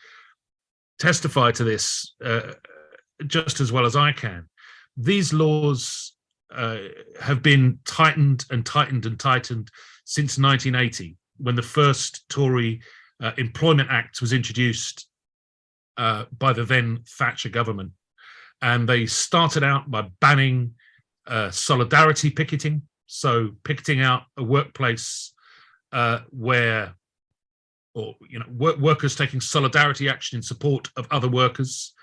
testify to this just as well as I can. These laws have been tightened and tightened and tightened since 1980, when the first Tory Employment Act was introduced by the then Thatcher government. And they started out by banning solidarity picketing, so picketing out a workplace where workers taking solidarity action in support of other workers.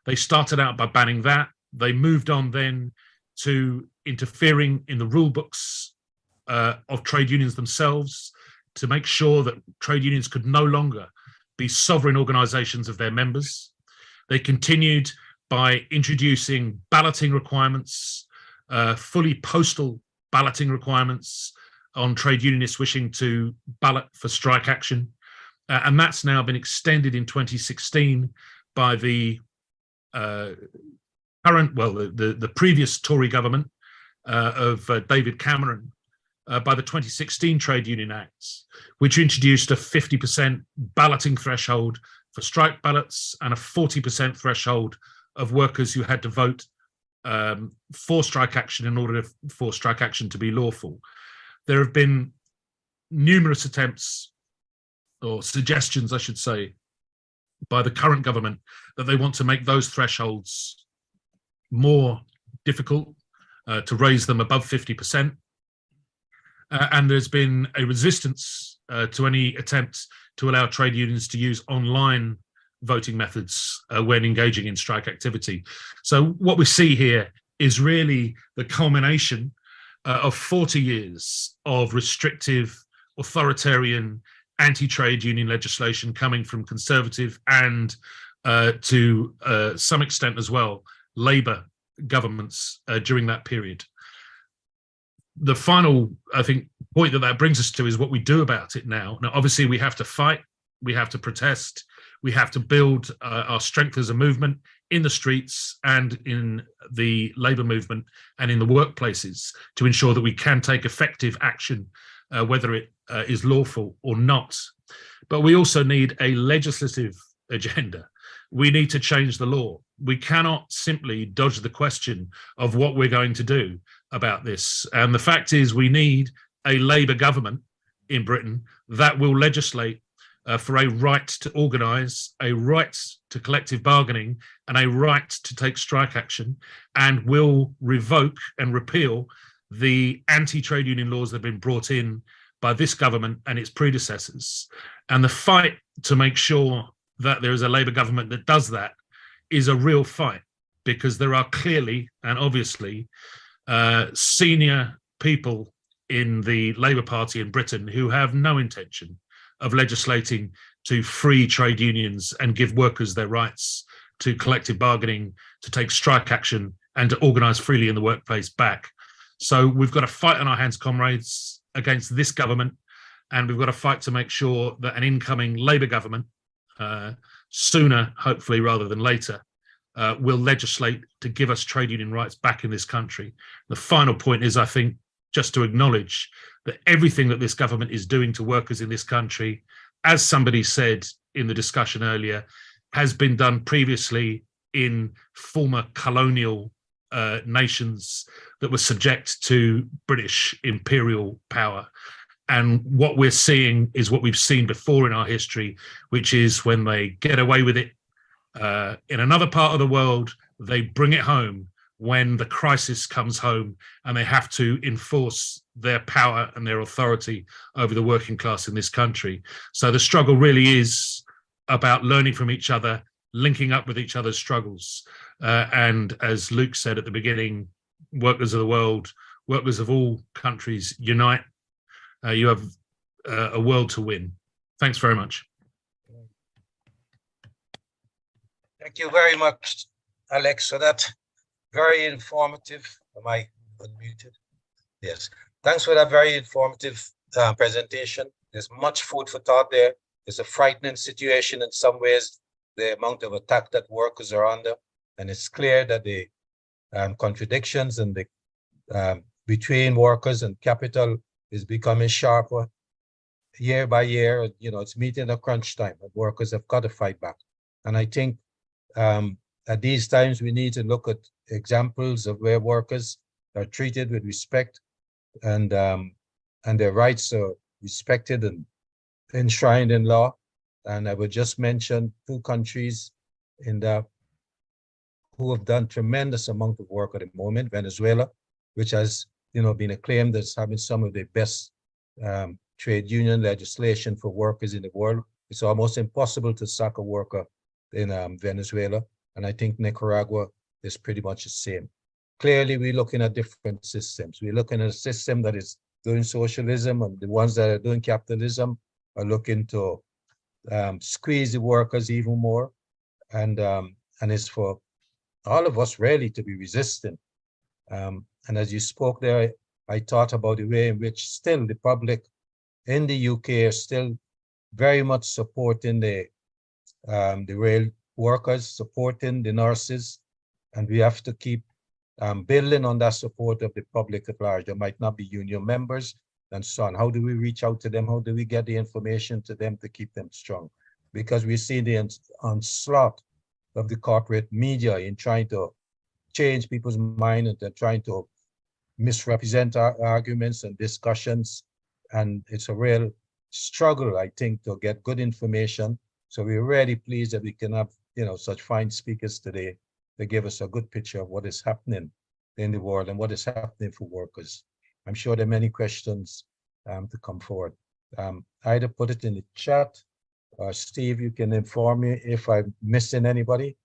They started out by banning that. They moved on then to interfering in the rule books of trade unions themselves to make sure that trade unions could no longer be sovereign organizations of their members. They continued by introducing balloting requirements, fully postal balloting requirements on trade unionists wishing to ballot for strike action. And that's now been extended in 2016 by the the previous Tory government of David Cameron, by the 2016 Trade Union Acts, which introduced a 50% balloting threshold for strike ballots and a 40% threshold of workers who had to vote for strike action in order for strike action to be lawful. There have been numerous attempts, or suggestions, I should say, by the current government that they want to make those thresholds more difficult, to raise them above 50%. And there's been a resistance to any attempts to allow trade unions to use online voting methods when engaging in strike activity. So what we see here is really the culmination of 40 years of restrictive, authoritarian, anti-trade union legislation coming from Conservative and to some extent as well, Labour governments during that period. The final, I think, point that brings us to is what we do about it now. Now, obviously, we have to fight, we have to protest, we have to build our strength as a movement in the streets and in the labour movement and in the workplaces to ensure that we can take effective action, whether it is lawful or not. But we also need a legislative agenda. We need to change the law. We cannot simply dodge the question of what we're going to do about this. And the fact is, we need a Labour government in Britain that will legislate for a right to organise, a right to collective bargaining, and a right to take strike action, and will revoke and repeal the anti-trade union laws that have been brought in by this government and its predecessors. And the fight to make sure that there is a Labour government that does that is a real fight, because there are clearly and obviously senior people in the Labour Party in Britain who have no intention of legislating to free trade unions and give workers their rights to collective bargaining, to take strike action, and to organise freely in the workplace back. So we've got to fight on our hands, comrades, against this government, and we've got to fight to make sure that an incoming Labour government, sooner, hopefully, rather than later, will legislate to give us trade union rights back in this country. The final point is, I think, just to acknowledge that everything that this government is doing to workers in this country, as somebody said in the discussion earlier, has been done previously in former colonial nations that were subject to British imperial power. And what we're seeing is what we've seen before in our history, which is when they get away with it in another part of the world, they bring it home when the crisis comes home and they have to enforce their power and their authority over the working class in this country. So the struggle really is about learning from each other, linking up with each other's struggles. And as Luke said at the beginning, workers of the world, workers of all countries, unite. You have a world to win. Thanks very much. Thank you very much, Alex, for that very informative. Am I unmuted? Yes. Thanks for that very informative presentation. There's much food for thought there. It's a frightening situation in some ways, the amount of attack that workers are under. And it's clear that the contradictions and the between workers and capital is becoming sharper year by year. You know, it's meeting a crunch time, and workers have got to fight back. And I think at these times we need to look at examples of where workers are treated with respect, and their rights are respected and enshrined in law. And I would just mention two countries in the who have done tremendous amount of work at the moment. Venezuela, which has been acclaimed as having some of the best trade union legislation for workers in the world. It's almost impossible to sack a worker in Venezuela. And I think Nicaragua is pretty much the same. Clearly, we're looking at different systems. We're looking at a system that is doing socialism, and the ones that are doing capitalism are looking to squeeze the workers even more. And it's for all of us really to be resistant. And as you spoke there, I thought about the way in which still the public in the UK are still very much supporting the rail workers, supporting the nurses, and we have to keep building on that support of the public at large. There might not be union members and so on. How do we reach out to them? How do we get the information to them to keep them strong? Because we see the onslaught of the corporate media in trying to change people's mind and trying to misrepresent our arguments and discussions. And it's a real struggle, I think, to get good information. So we're really pleased that we can have, such fine speakers today to give us a good picture of what is happening in the world and what is happening for workers. I'm sure there are many questions to come forward. Either put it in the chat, or Steve, you can inform me if I'm missing anybody.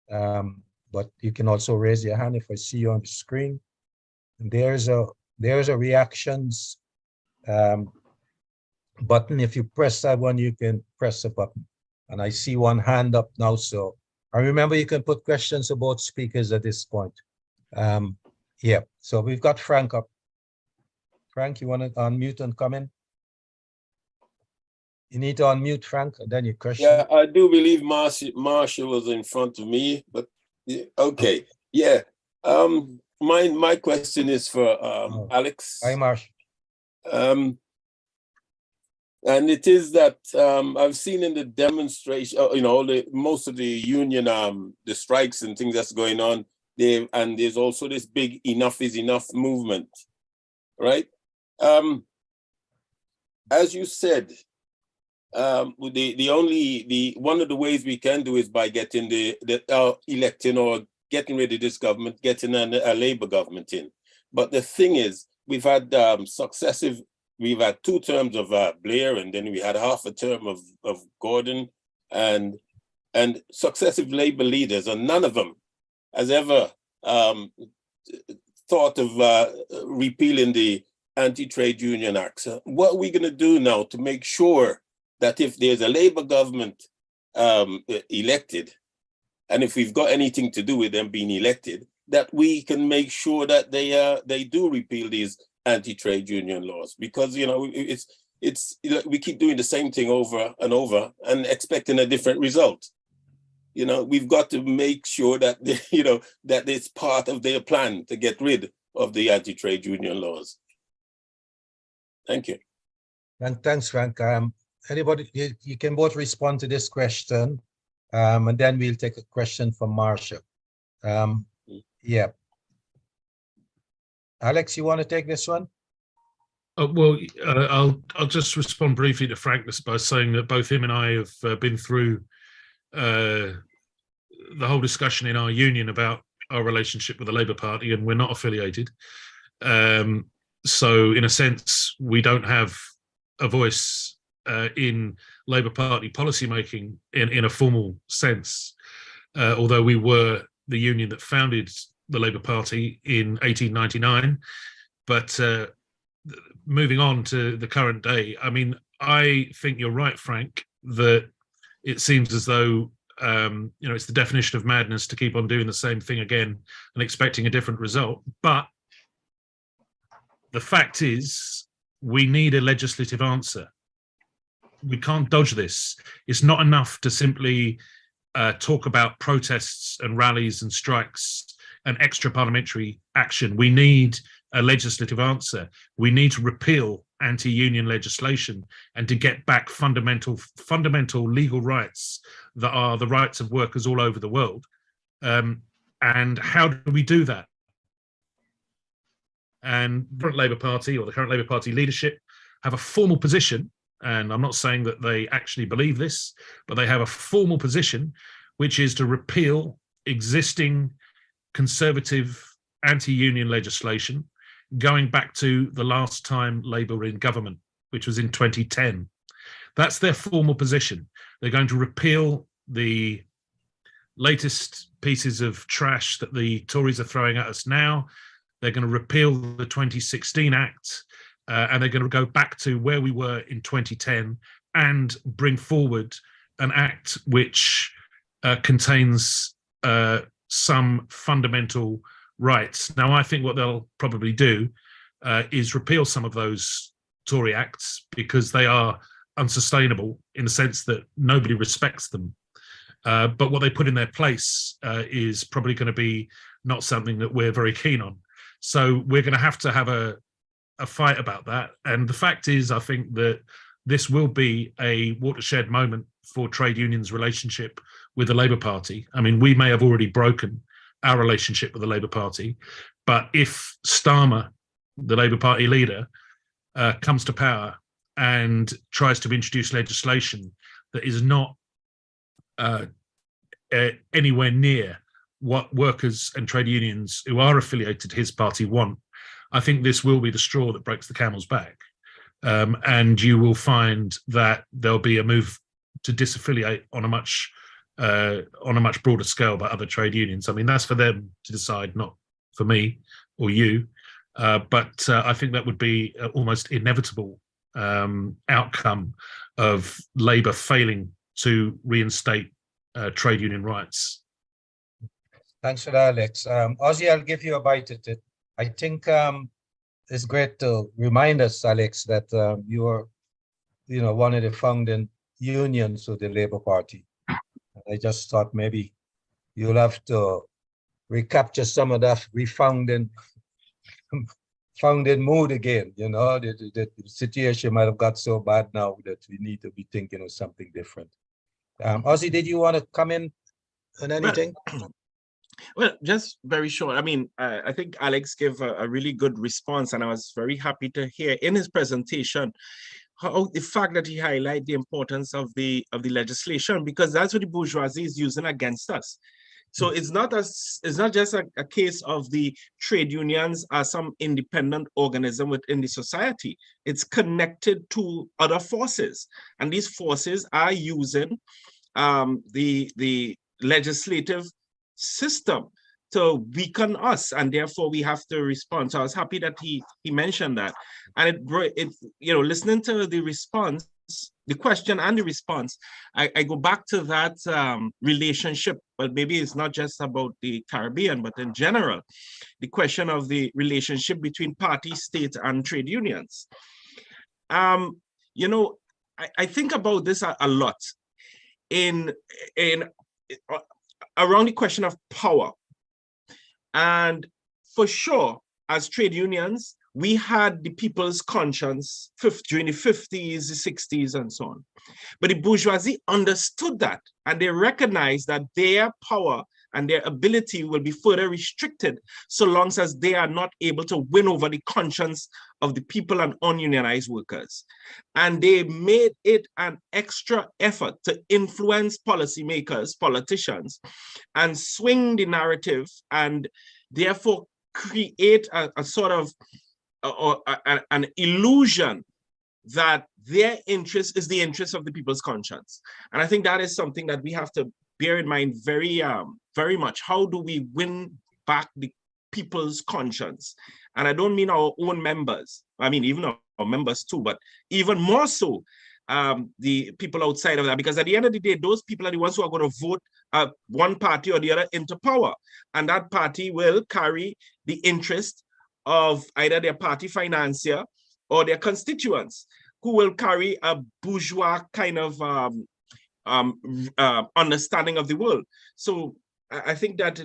But you can also raise your hand if I see you on the screen. And there's a reactions button. If you press that one, you can press a button. And I see one hand up now. So I remember you can put questions about speakers at this point. Yeah, so we've got Frank up. Frank, you want to unmute and come in? You need to unmute, Frank, and then your question. Yeah, I do believe Marshall was in front of me, but okay. Yeah. My question is for Alex. Hi, Marsh. And it is that I've seen in the demonstration, most of the union, the strikes and things that's going on, and there's also this big enough is enough movement, right? As you said, one of the ways we can do is by getting electing or getting rid of this government, getting a Labour government in. But the thing is, we've had we've had 2 terms of Blair, and then we had half a term of Gordon, and successive Labour leaders, and none of them has ever thought of repealing the Anti-Trade Union Act. So what are we going to do now to make sure that if there's a Labour government elected, and if we've got anything to do with them being elected, that we can make sure that they do repeal these anti-trade union laws? Because we keep doing the same thing over and over and expecting a different result. We've got to make sure that that it's part of their plan to get rid of the anti-trade union laws. Thank you. And thanks, Frank. Anybody, you can both respond to this question, and then we'll take a question from Marsha. Yeah. Alex, you want to take this one? Well, I'll just respond briefly to Frank by saying that both him and I have been through the whole discussion in our union about our relationship with the Labour Party, and we're not affiliated. So in a sense, we don't have a voice in Labour Party policymaking in a formal sense, although we were the union that founded the Labour Party in 1899. But moving on to the current day, I mean, I think you're right, Frank, that it seems as though it's the definition of madness to keep on doing the same thing again and expecting a different result. But the fact is, we need a legislative answer. We can't dodge this. It's not enough to simply talk about protests and rallies and strikes and extra parliamentary action. We need a legislative answer. We need to repeal anti-union legislation and to get back fundamental legal rights that are the rights of workers all over the world. And how do we do that? And the current Labour Party, or the current Labour Party leadership, have a formal position, and I'm not saying that they actually believe this, but they have a formal position, which is to repeal existing conservative anti-union legislation going back to the last time Labour were in government, which was in 2010. That's their formal position. They're going to repeal the latest pieces of trash that the Tories are throwing at us now. They're going to repeal the 2016 Act, and they're going to go back to where we were in 2010 and bring forward an act which contains some fundamental rights. Now, I think what they'll probably do is repeal some of those Tory acts, because they are unsustainable in the sense that nobody respects them. But what they put in their place is probably going to be not something that we're very keen on. So we're going to have a fight about that. And the fact is, I think that this will be a watershed moment for trade unions' relationship with the Labour Party. I mean, we may have already broken our relationship with the Labour Party, but if Starmer, the Labour Party leader, comes to power and tries to introduce legislation that is not anywhere near what workers and trade unions who are affiliated to his party want, I think this will be the straw that breaks the camel's back. And you will find that there'll be a move to disaffiliate on a much broader scale by other trade unions. I mean, that's for them to decide, not for me or you. But I think that would be an almost inevitable outcome of Labour failing to reinstate trade union rights. Thanks for that, Alex. Ozzie, I'll give you a bite at it. I think it's great to remind us, Alex, that you are, one of the founding unions of the Labour Party. I just thought maybe you'll have to recapture some of that refounding mood again. The situation might have got so bad now that we need to be thinking of something different. Ozzie, did you want to come in on anything? Well, just very short. I mean, I think Alex gave a really good response, and I was very happy to hear in his presentation how the fact that he highlighted the importance of the legislation, because that's what the bourgeoisie is using against us. So it's not just a case of the trade unions as some independent organism within the society. It's connected to other forces, and these forces are using the legislative system to weaken us, and therefore we have to respond. So I was happy that he mentioned that, and it listening to the response, the question and the response, I go back to that relationship. But maybe it's not just about the Caribbean, but in general, the question of the relationship between party, state, and trade unions. I think about this a lot in around the question of power. And for sure, as trade unions, we had the people's conscience during the 50s, the 60s, and so on. But the bourgeoisie understood that, and they recognized that their power and their ability will be further restricted so long as they are not able to win over the conscience of the people and ununionized workers. And they made it an extra effort to influence policymakers, politicians, and swing the narrative, and therefore create a sort of an illusion that their interest is the interest of the people's conscience. And I think that is something that we have to bear in mind very much. How do we win back the people's conscience? And I don't mean our own members. I mean, even our members too, but even more so the people outside of that, because at the end of the day, those people are the ones who are going to vote one party or the other into power. And that party will carry the interest of either their party financier or their constituents, who will carry a bourgeois kind of understanding of the world. So I think that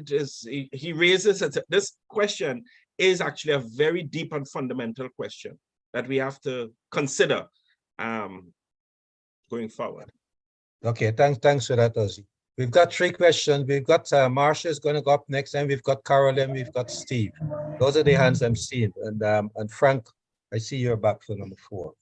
he raises this question is actually a very deep and fundamental question that we have to consider going forward. Okay, thanks for that, Ozzie. We've got 3 questions. We've got Marsha's going to go up next, and we've got Carolyn, we've got Steve. Those are the hands I'm seeing. And Frank, I see you're back for number 4.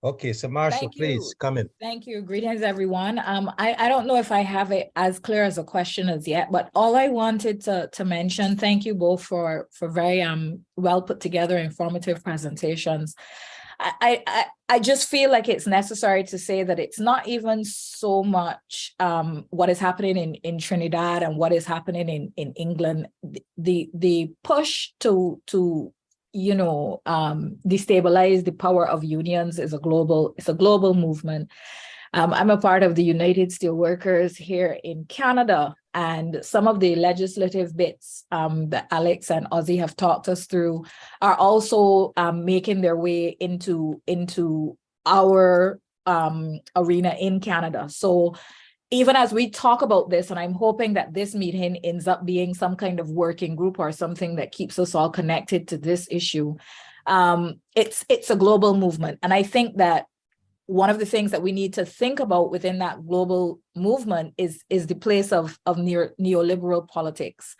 Okay, so Marsha, please come in. Thank you. Greetings, everyone. I don't know if I have it as clear as a question as yet, but all I wanted to mention, thank you both for very well put together, informative presentations. I just feel like it's necessary to say that it's not even so much what is happening in Trinidad and what is happening in England. The push to destabilize the power of unions is a global movement. I'm a part of the United Steelworkers here in Canada, And some of the legislative bits that Alex and Ozzie have talked us through are also making their way into our arena in Canada. So even as we talk about this, and I'm hoping that this meeting ends up being some kind of working group or something that keeps us all connected to this issue, it's a global movement. And I think that one of the things that we need to think about within that global movement is the place of neoliberal politics.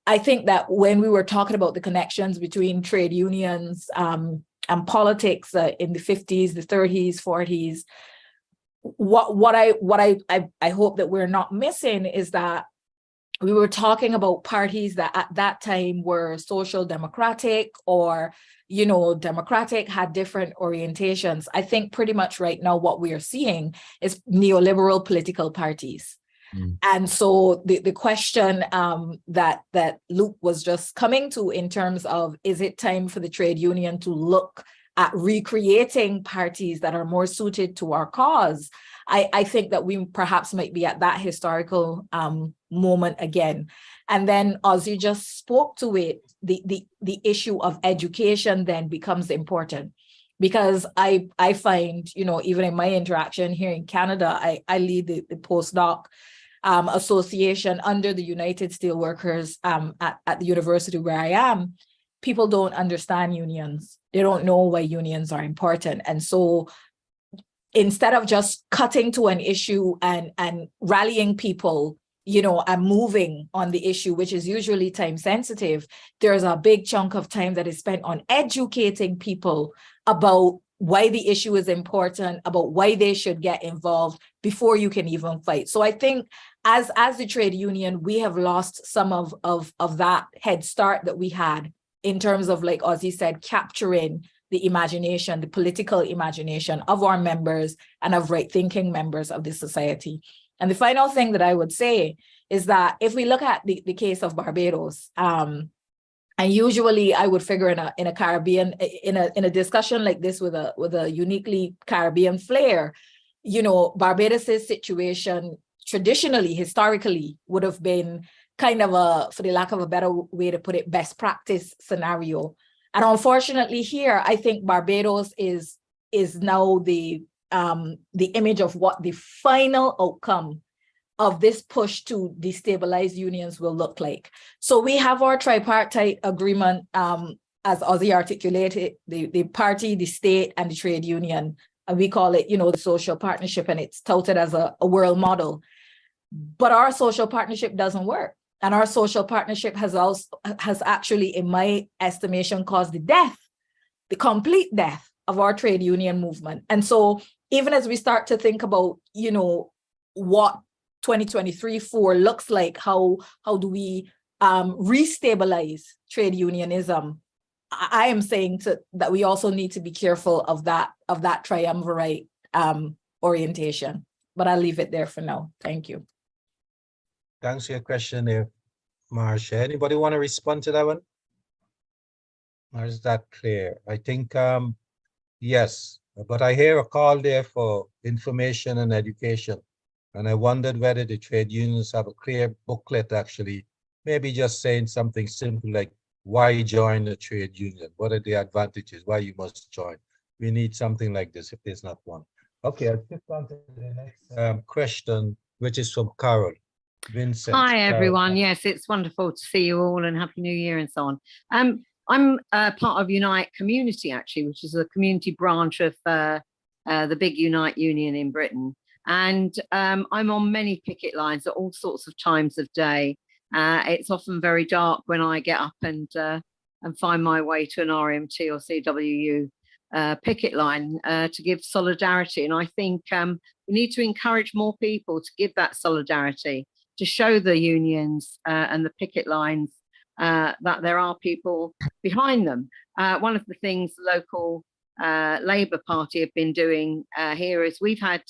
I think that when we were talking about the connections between trade unions and politics in the 50s, the 30s, 40s, what I hope that we're not missing is that we were talking about parties that at that time were social democratic or, you know, democratic, had different orientations. I think pretty much right now what we are seeing is neoliberal political parties. And so the question that Luke was just coming to in terms of, is it time for the trade union to look at recreating parties that are more suited to our cause? I think that we perhaps might be at that historical moment again. And then Ozzie just spoke to it, the issue of education then becomes important. Because I find, you know, even in my interaction here in Canada, I lead the postdoc association under the United Steelworkers at the university where I am. People don't understand unions. They don't know why unions are important. And so instead of just cutting to an issue and rallying people, you know, and moving on the issue, which is usually time sensitive, there's a big chunk of time that is spent on educating people about why the issue is important, about why they should get involved before you can even fight. So I think as the trade union, we have lost some of that head start that we had in terms of, like Ozzie said, capturing the imagination, the political imagination of our members and of right-thinking members of the society. And the final thing that I would say is that if we look at the case of Barbados, and usually I would figure in a Caribbean, in a discussion like this with a uniquely Caribbean flair, you know, Barbados's situation traditionally, historically, would have been kind of a, for the lack of a better way to put it, best practice scenario. And unfortunately here, I think Barbados is now the image of what the final outcome of this push to destabilize unions will look like. So we have our tripartite agreement, as Ozzie articulated, the party, the state, and the trade union. And we call it, you know, the social partnership, and it's touted as a world model. But our social partnership doesn't work. And our social partnership has actually, in my estimation, caused the complete death of our trade union movement. And so even as we start to think about, you know, what 2023-4 looks like, how do we restabilize trade unionism, I am saying that we also need to be careful of that triumvirate orientation. But I'll leave it there for now. Thank you. Thanks for your question there, Marcia. Anybody want to respond to that one? Or is that clear? I think, yes, but I hear a call there for information and education. And I wondered whether the trade unions have a clear booklet, actually, maybe just saying something simple like, why join the trade union? What are the advantages? Why you must join? We need something like this if there's not one. Okay, I'll shift on to the next question, which is from Carol. Vincent. Hi, everyone. Yes, it's wonderful to see you all and Happy New Year and so on. I'm part of Unite Community, actually, which is a community branch of the big Unite Union in Britain. And I'm on many picket lines at all sorts of times of day. It's often very dark when I get up and find my way to an RMT or CWU picket line to give solidarity. And I think we need to encourage more people to give that solidarity, to show the unions and the picket lines that there are people behind them. One of the things the local Labour Party have been doing here is we've had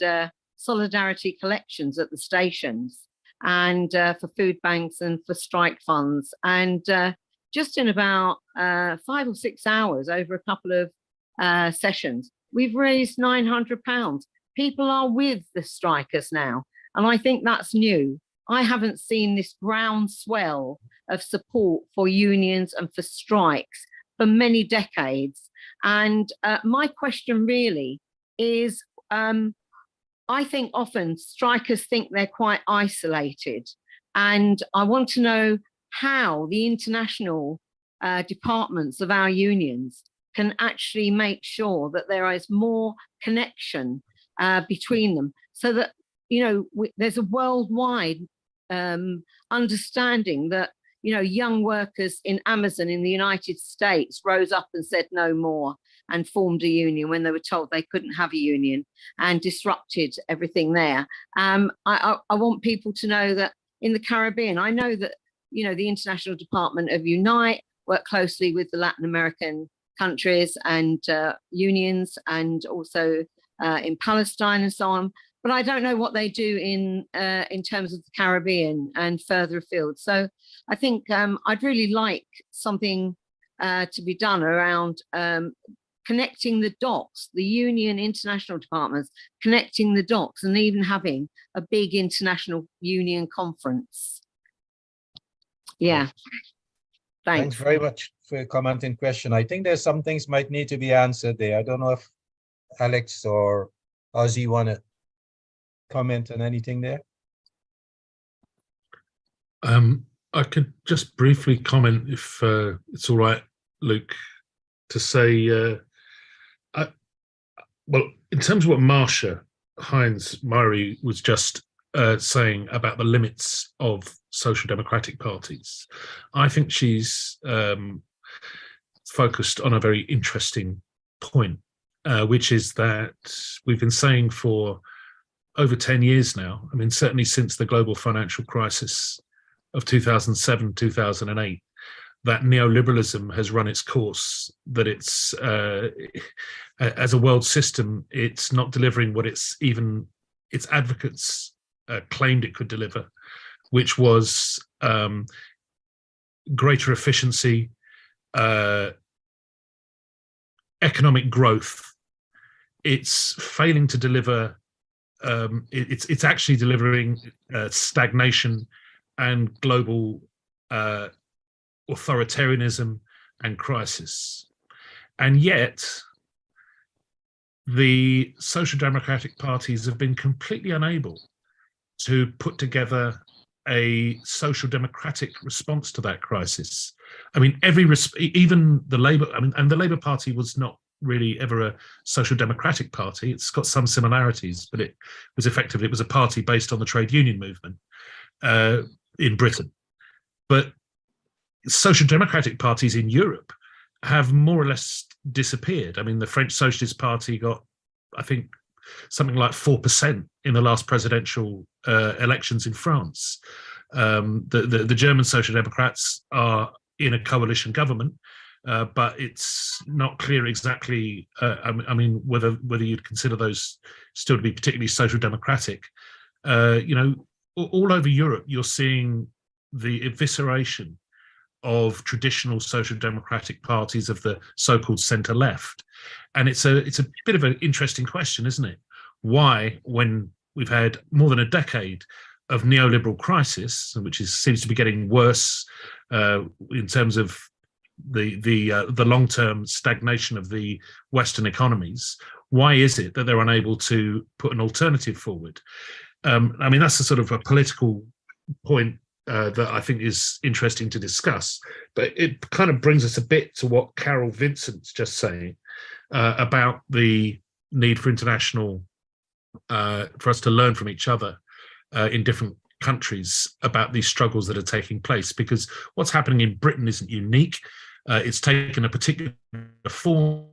solidarity collections at the stations and for food banks and for strike funds. And just in about 5 or 6 hours over a couple of sessions, we've raised £900. People are with the strikers now. And I think that's new. I haven't seen this groundswell of support for unions and for strikes for many decades. And my question really is, I think often strikers think they're quite isolated. And I want to know how the international departments of our unions can actually make sure that there is more connection between them, so that, you know, there's a worldwide understanding that, you know, young workers in Amazon in the United States rose up and said no more and formed a union when they were told they couldn't have a union, and disrupted everything there. I want people to know that in the Caribbean, I know that, you know, the International Department of Unite work closely with the Latin American countries and unions, and also in Palestine and so on. But I don't know what they do in terms of the Caribbean and further afield. So I think I'd really like something to be done around connecting the dots, the union international departments, connecting the dots, and even having a big international union conference. Yeah. Thanks very much for your comment and question. I think there's some things might need to be answered there. I don't know if Alex or Ozzie want to comment on anything there. I could just briefly comment, if it's all right, Luke, to say, well, in terms of what Marcia Hines-Myrie was just saying about the limits of social democratic parties, I think she's focused on a very interesting point, which is that we've been saying for over 10 years now, I mean, certainly since the global financial crisis of 2007, 2008, that neoliberalism has run its course, that it's, as a world system, it's not delivering what its advocates claimed it could deliver, which was greater efficiency, economic growth. It's failing to deliver, it's actually delivering stagnation and global authoritarianism and crisis. And yet, the social democratic parties have been completely unable to put together a social democratic response to that crisis. I mean, even the Labour, I mean, and the Labour Party was not really ever a social democratic party. It's got some similarities, but it was a party based on the trade union movement in Britain. But social democratic parties in Europe have more or less disappeared. I mean, the French Socialist Party got, I think, something like 4% in the last presidential elections in France. The German Social Democrats are in a coalition government, but it's not clear exactly, I mean, whether you'd consider those still to be particularly social democratic. You know, all over Europe, you're seeing the evisceration of traditional social democratic parties of the so-called centre left. And it's a bit of an interesting question, isn't it? Why, when we've had more than a decade of neoliberal crisis, which seems to be getting worse in terms of the long-term stagnation of the Western economies, why is it that they're unable to put an alternative forward? I mean, that's a sort of a political point that I think is interesting to discuss, but it kind of brings us a bit to what Carol Vincent's just saying about the need for international, for us to learn from each other in different countries about these struggles that are taking place, because what's happening in Britain isn't unique. It's taken a particular form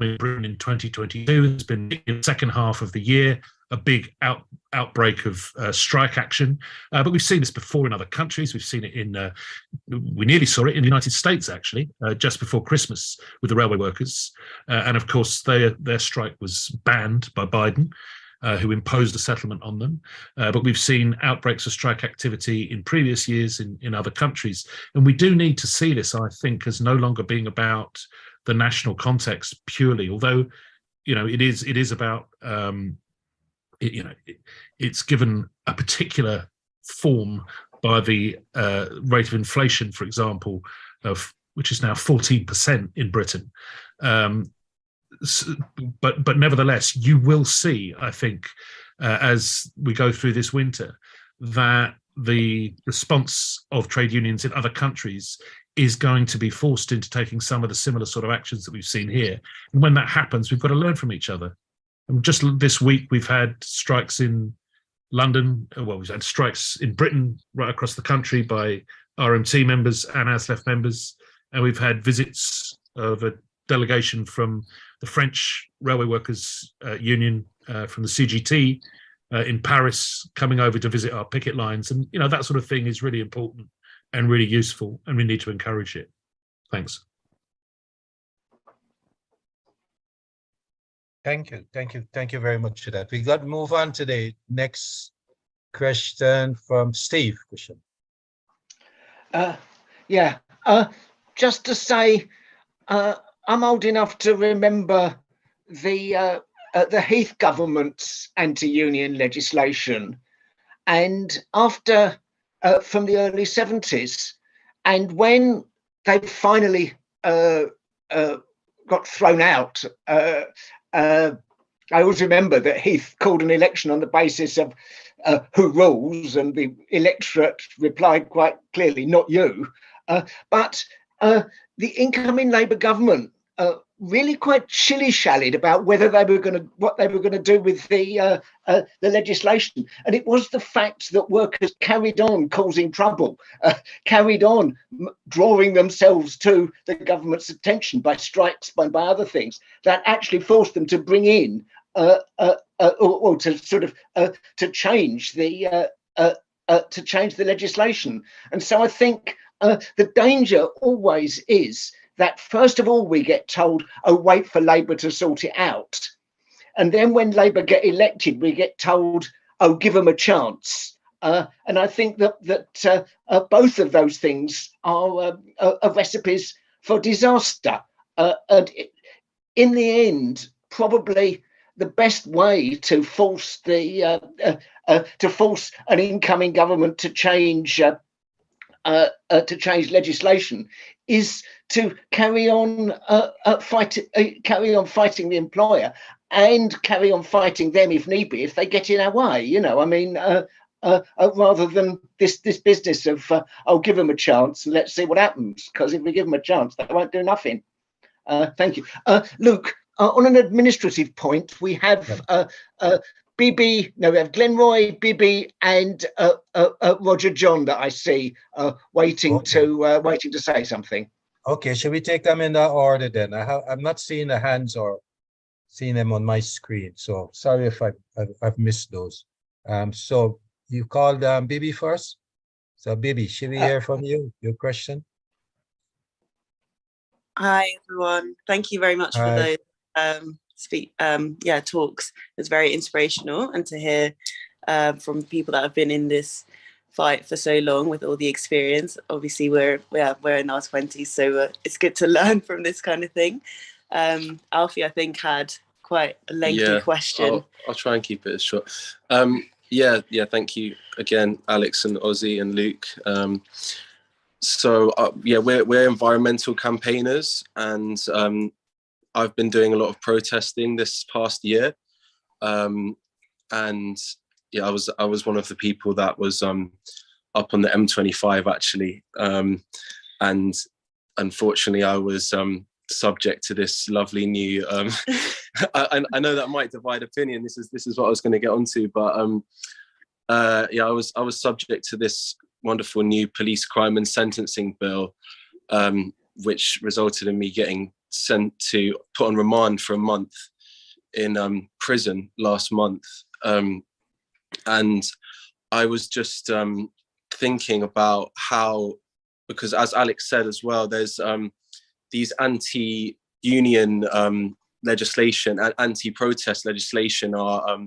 in Britain in 2022. There's been in the second half of the year a big outbreak of strike action, but we've seen this before in other countries. We've seen it we nearly saw it in the United States, actually, just before Christmas with the railway workers. And of course, their strike was banned by Biden, who imposed a settlement on them. But we've seen outbreaks of strike activity in previous years in other countries. And we do need to see this, I think, as no longer being about the national context purely, although, you know, it is about, you know, it's given a particular form by the rate of inflation, for example, which is now 14% in Britain. But nevertheless, you will see, I think, as we go through this winter, that the response of trade unions in other countries is going to be forced into taking some of the similar sort of actions that we've seen here. And when that happens, we've got to learn from each other. And just this week, we've had strikes in London. Well, we've had strikes in Britain right across the country by RMT members and ASLEF members. And we've had visits of a delegation from the French Railway Workers Union, from the CGT in Paris, coming over to visit our picket lines. And, you know, that sort of thing is really important and really useful, and we need to encourage it. Thanks. Thank you very much for that. We got to move on to the next question from Steve. Just to say, I'm old enough to remember the Heath government's anti-union legislation, and after from the early 70s, and when they finally got thrown out, I always remember that Heath called an election on the basis of who rules, and the electorate replied quite clearly, "Not you." But the incoming Labour government really quite shilly-shallied about whether they were going to what they were going to do with the legislation, and it was the fact that workers carried on causing trouble, carried on drawing themselves to the government's attention by strikes, by other things, that actually forced them to bring in or to sort of to change the legislation. And so I think the danger always is that, first of all, we get told, oh, wait for Labour to sort it out. And then when Labour get elected, we get told, oh, give them a chance. And I think that both of those things are recipes for disaster. And in the end, probably the best way to force an incoming government to change legislation is to carry on fighting the employer, and carry on fighting them if need be, if they get in our way. You know, I mean, rather than this business of I'll give them a chance and let's see what happens. Because if we give them a chance, they won't do nothing. Thank you, Luke. On an administrative point, we have Bibby, no, we have Glenroy, Bibby, and Roger John that I see waiting to say something. Okay, should we take them in that order then? I'm not seeing the hands or seeing them on my screen, so sorry if I've missed those. So you called Bibby first. So Bibby, should we hear from you? Your question? Hi everyone. Thank you very much for those talks. It's very inspirational, and to hear from people that have been in this fight for so long with all the experience. Obviously we're in our 20s, so it's good to learn from this kind of thing. Alfie, I think, had quite a lengthy question. I'll try and keep it as short. Thank you again, Alex and Ozzie and Luke. We're environmental campaigners, and I've been doing a lot of protesting this past year, I was one of the people that was up on the M25 actually, and unfortunately I was subject to this lovely new. I know that might divide opinion. This is what I was going to get onto, but I was subject to this wonderful new police crime and sentencing bill, which resulted in me getting sent to put on remand for a month in prison last month. And I was just thinking about how, because as Alex said as well, there's these anti-union legislation and anti-protest legislation are,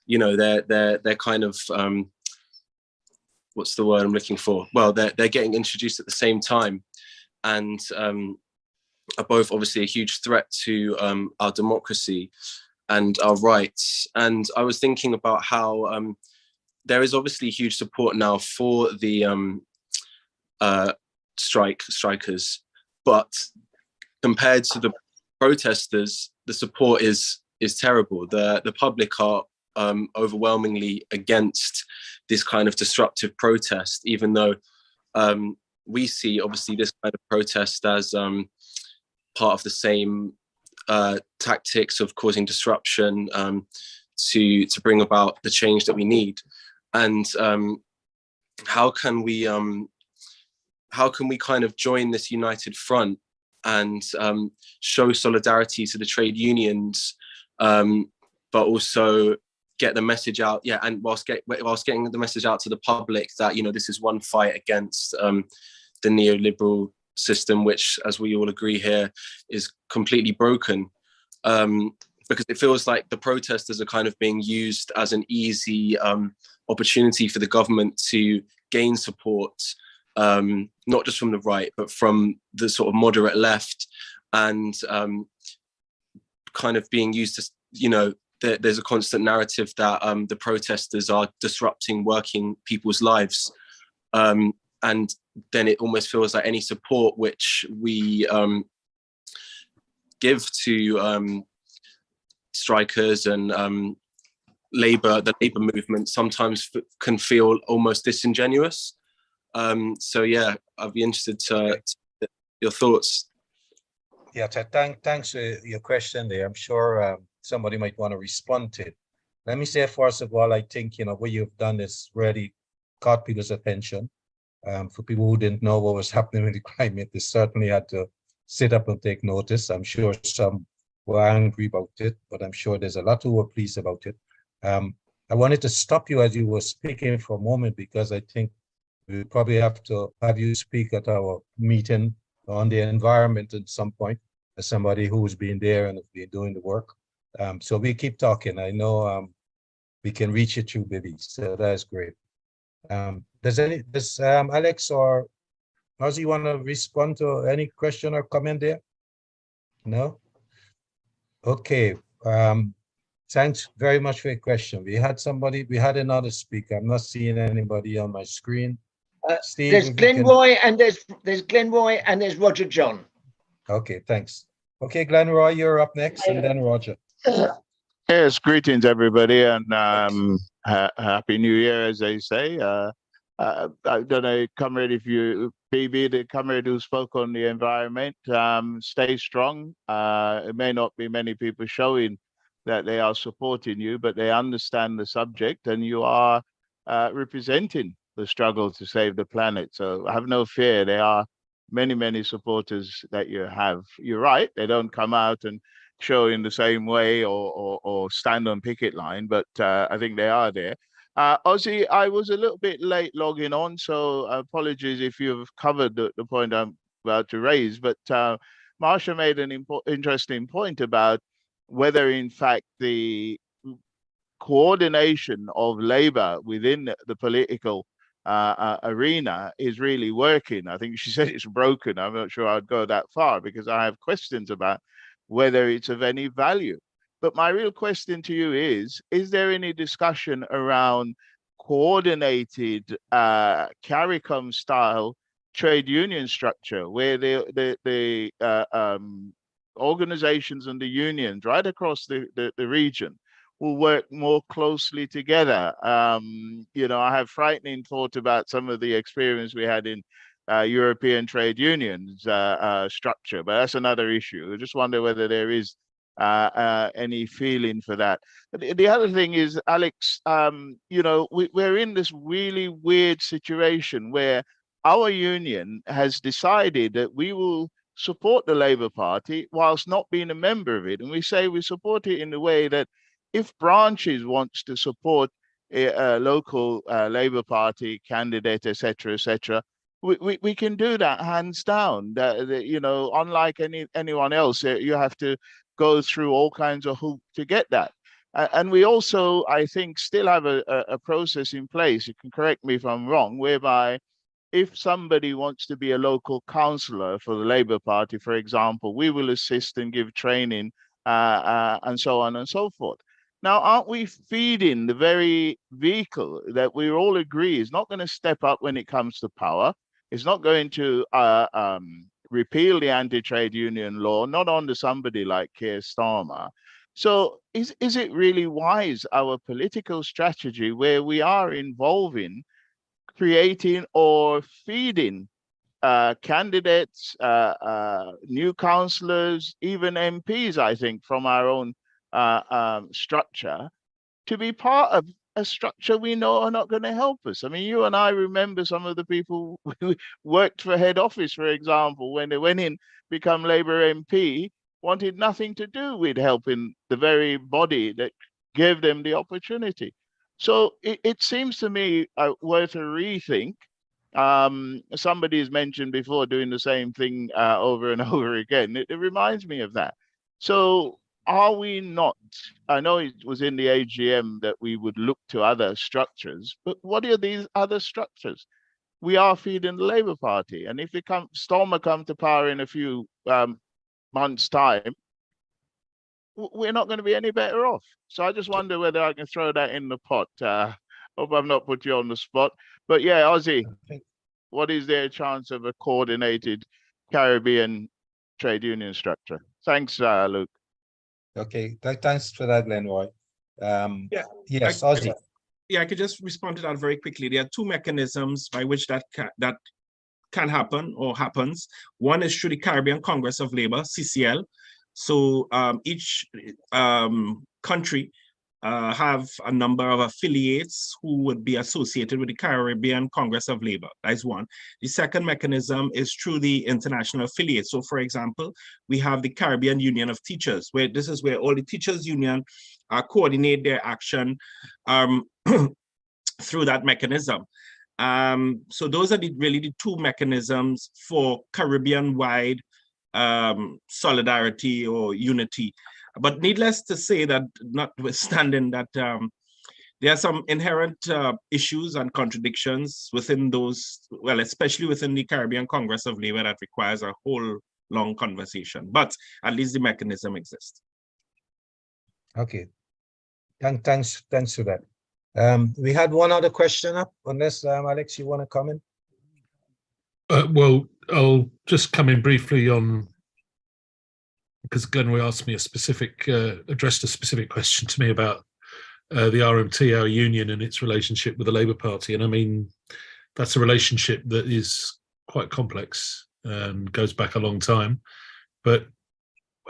they're kind of, what's the word I'm looking for? Well, they're getting introduced at the same time, and are both obviously a huge threat to our democracy and our rights. And I was thinking about how there is obviously huge support now for the strikers, but compared to the protesters, the support is terrible. The public are overwhelmingly against this kind of disruptive protest, even though we see obviously this kind of protest as part of the same tactics of causing disruption to bring about the change that we need. And how can we kind of join this united front and show solidarity to the trade unions, but also get the message out, and whilst getting the message out to the public that, you know, this is one fight against the neoliberal system, which, as we all agree here, is completely broken. Because it feels like the protesters are kind of being used as an easy opportunity for the government to gain support, not just from the right, but from the sort of moderate left, and kind of being used to, you know, there's a constant narrative that the protesters are disrupting working people's lives. And then it almost feels like any support which we give to strikers and the labor movement sometimes can feel almost disingenuous. So yeah, I'd be interested to your thoughts. Yeah, thanks for your question there. I'm sure somebody might want to respond to it. Let me say, first of all, I think, you know, what you've done is really caught people's attention. For people who didn't know what was happening with the climate, they certainly had to sit up and take notice. I'm sure some were angry about it, but I'm sure there's a lot who were pleased about it. I wanted to stop you as you were speaking for a moment, because I think we probably have to have you speak at our meeting on the environment at some point, as somebody who's been there and has been doing the work. So we keep talking. I know we can reach it through Bibi, so that's great. Does Alex or Ozzie want to respond to any question or comment there? No? Okay. Thanks very much for your question. We had another speaker. I'm not seeing anybody on my screen. Steve, there's Glenroy and there's Glenroy and there's Roger John. Okay, thanks. Okay, Glenroy, you're up next, and then Roger. Yes, greetings everybody, and happy New Year, as they say. I don't know, comrade, if you, PB, the comrade who spoke on the environment, stay strong. It may not be many people showing that they are supporting you, but they understand the subject, and you are representing the struggle to save the planet. So have no fear. There are many supporters that you have. You're right, they don't come out and show in the same way or stand on picket line, but I think they are there. Ozzie, I was a little bit late logging on, so apologies if you've covered the point I'm about to raise, but Marsha made an interesting point about whether in fact the coordination of labor within the political arena is really working. I think she said it's broken. I'm not sure I'd go that far, because I have questions about whether it's of any value. But my real question to you is there any discussion around coordinated CARICOM style trade union structure, where the organizations and the unions right across the region will work more closely together? You know, I have frightening thought about some of the experience we had in European trade unions structure, but that's another issue. I just wonder whether there is any feeling for that. The other thing is, Alex, you know, we're in this really weird situation where our union has decided that we will support the Labour Party whilst not being a member of it. And we say we support it in the way that if branches wants to support a local Labour Party candidate, etc., we can do that hands down. You know, unlike anyone else, you have to go through all kinds of hoops to get that. And we also, I think, still have a process in place, you can correct me if I'm wrong, whereby if somebody wants to be a local councillor for the Labour Party, for example, we will assist and give training and so on and so forth. Now, aren't we feeding the very vehicle that we all agree is not going to step up when it comes to power? It's not going to repeal the anti-trade union law, not under somebody like Keir Starmer. So is it really wise, our political strategy, where we are involving, creating or feeding candidates, new councillors, even MPs, I think, from our own structure, to be part of a structure we know are not going to help us? I mean, you and I remember some of the people who worked for head office, for example, when they went in, become Labour MP, wanted nothing to do with helping the very body that gave them the opportunity. So it seems to me worth a rethink. Somebody's mentioned before doing the same thing over and over again. It reminds me of that. So are we not, I know it was in the AGM that we would look to other structures, but what are these other structures? We are feeding the Labour Party. And if Stormer come to power in a few months' time, we're not going to be any better off. So I just wonder whether I can throw that in the pot. Hope I've not put you on the spot. But yeah, Ozzie, what is their chance of a coordinated Caribbean trade union structure? Thanks, Luke. Okay, thanks for that, Lenroy. Yes, Ozzie. Yeah, I could just respond to that very quickly. There are two mechanisms by which that can happen or happens. One is through the Caribbean Congress of Labour, CCL. So each country have a number of affiliates who would be associated with the Caribbean Congress of Labour. That is one. The second mechanism is through the international affiliates. So, for example, we have the Caribbean Union of Teachers, where this is where all the teachers' union coordinate their action through that mechanism. So those are really the two mechanisms for Caribbean-wide solidarity or unity. But needless to say that, notwithstanding that, there are some inherent issues and contradictions within those, well, especially within the Caribbean Congress of Labour, that requires a whole long conversation. But at least the mechanism exists. Okay, thanks for that. We had one other question up, unless Alex, you want to comment? Well, I'll just come in briefly on, because Glenroy asked me addressed a specific question to me about the RMT, our union, and its relationship with the Labour Party. And I mean, that's a relationship that is quite complex and goes back a long time. But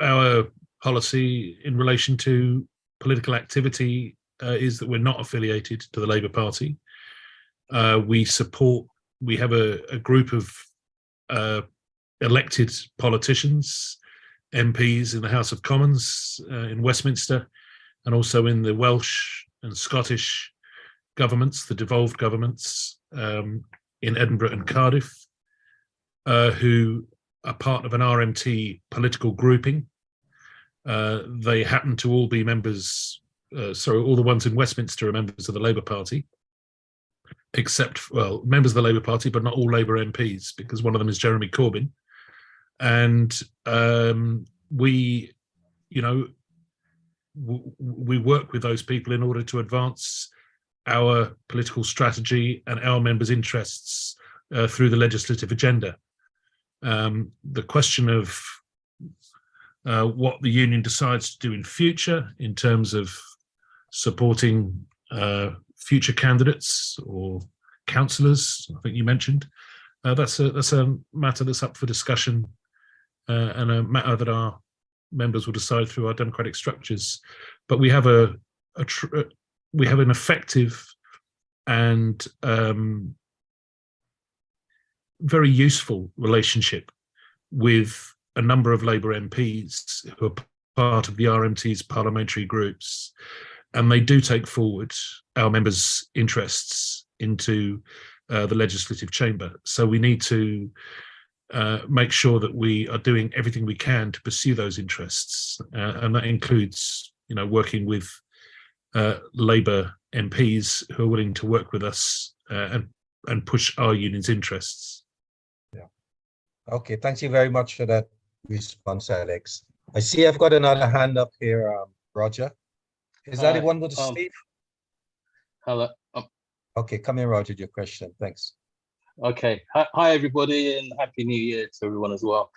our policy in relation to political activity is that we're not affiliated to the Labour Party. We have a group of elected politicians, MPs in the House of Commons in Westminster, and also in the Welsh and Scottish governments, the devolved governments in Edinburgh and Cardiff, who are part of an RMT political grouping. They happen to all be members, all the ones in Westminster are members of the Labour Party, except, well, members of the Labour Party, but not all Labour MPs, because one of them is Jeremy Corbyn. And we work with those people in order to advance our political strategy and our members' interests through the legislative agenda. The question of what the union decides to do in future in terms of supporting future candidates or councillors, I think you mentioned, that's a matter that's up for discussion and a matter that our members will decide through our democratic structures. But we have an effective and very useful relationship with a number of Labour MPs who are part of the RMT's parliamentary groups, and they do take forward our members' interests into the legislative chamber. So we need to make sure that we are doing everything we can to pursue those interests, and that includes, working with Labour MPs who are willing to work with us and push our union's interests. Yeah. Okay, thank you very much for that response, Alex. I see I've got another hand up here, Roger. Is Hi, anyone with Steve? Hello. Okay, come in, Roger, your question. Thanks. Okay. Hi, everybody, and Happy New Year to everyone as well.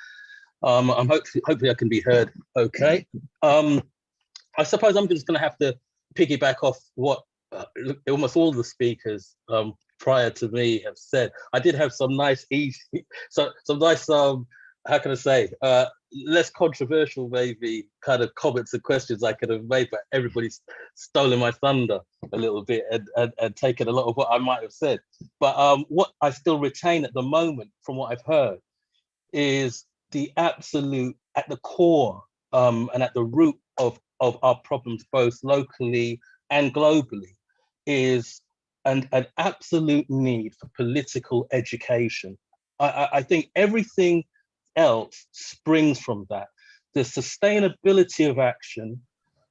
I'm hopefully I can be heard okay. I suppose I'm just going to have to piggyback off what almost all the speakers prior to me have said. I did have some nice, some nice, how can I say, less controversial maybe kind of comments and questions I could have made, but everybody's stolen my thunder a little bit and taken a lot of what I might have said. But what I still retain at the moment from what I've heard is the absolute, at the core and at the root of our problems, both locally and globally, is an absolute need for political education. I think everything else springs from that. The sustainability of action,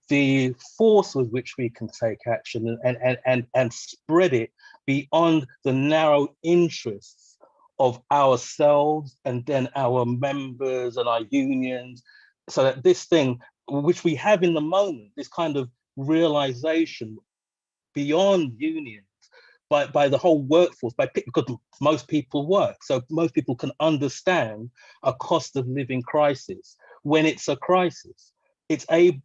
the force with which we can take action and spread it beyond the narrow interests of ourselves and then our members and our unions, so that this thing, which we have in the moment, this kind of realization beyond unions, by the whole workforce, because most people work, so most people can understand a cost of living crisis when it's a crisis.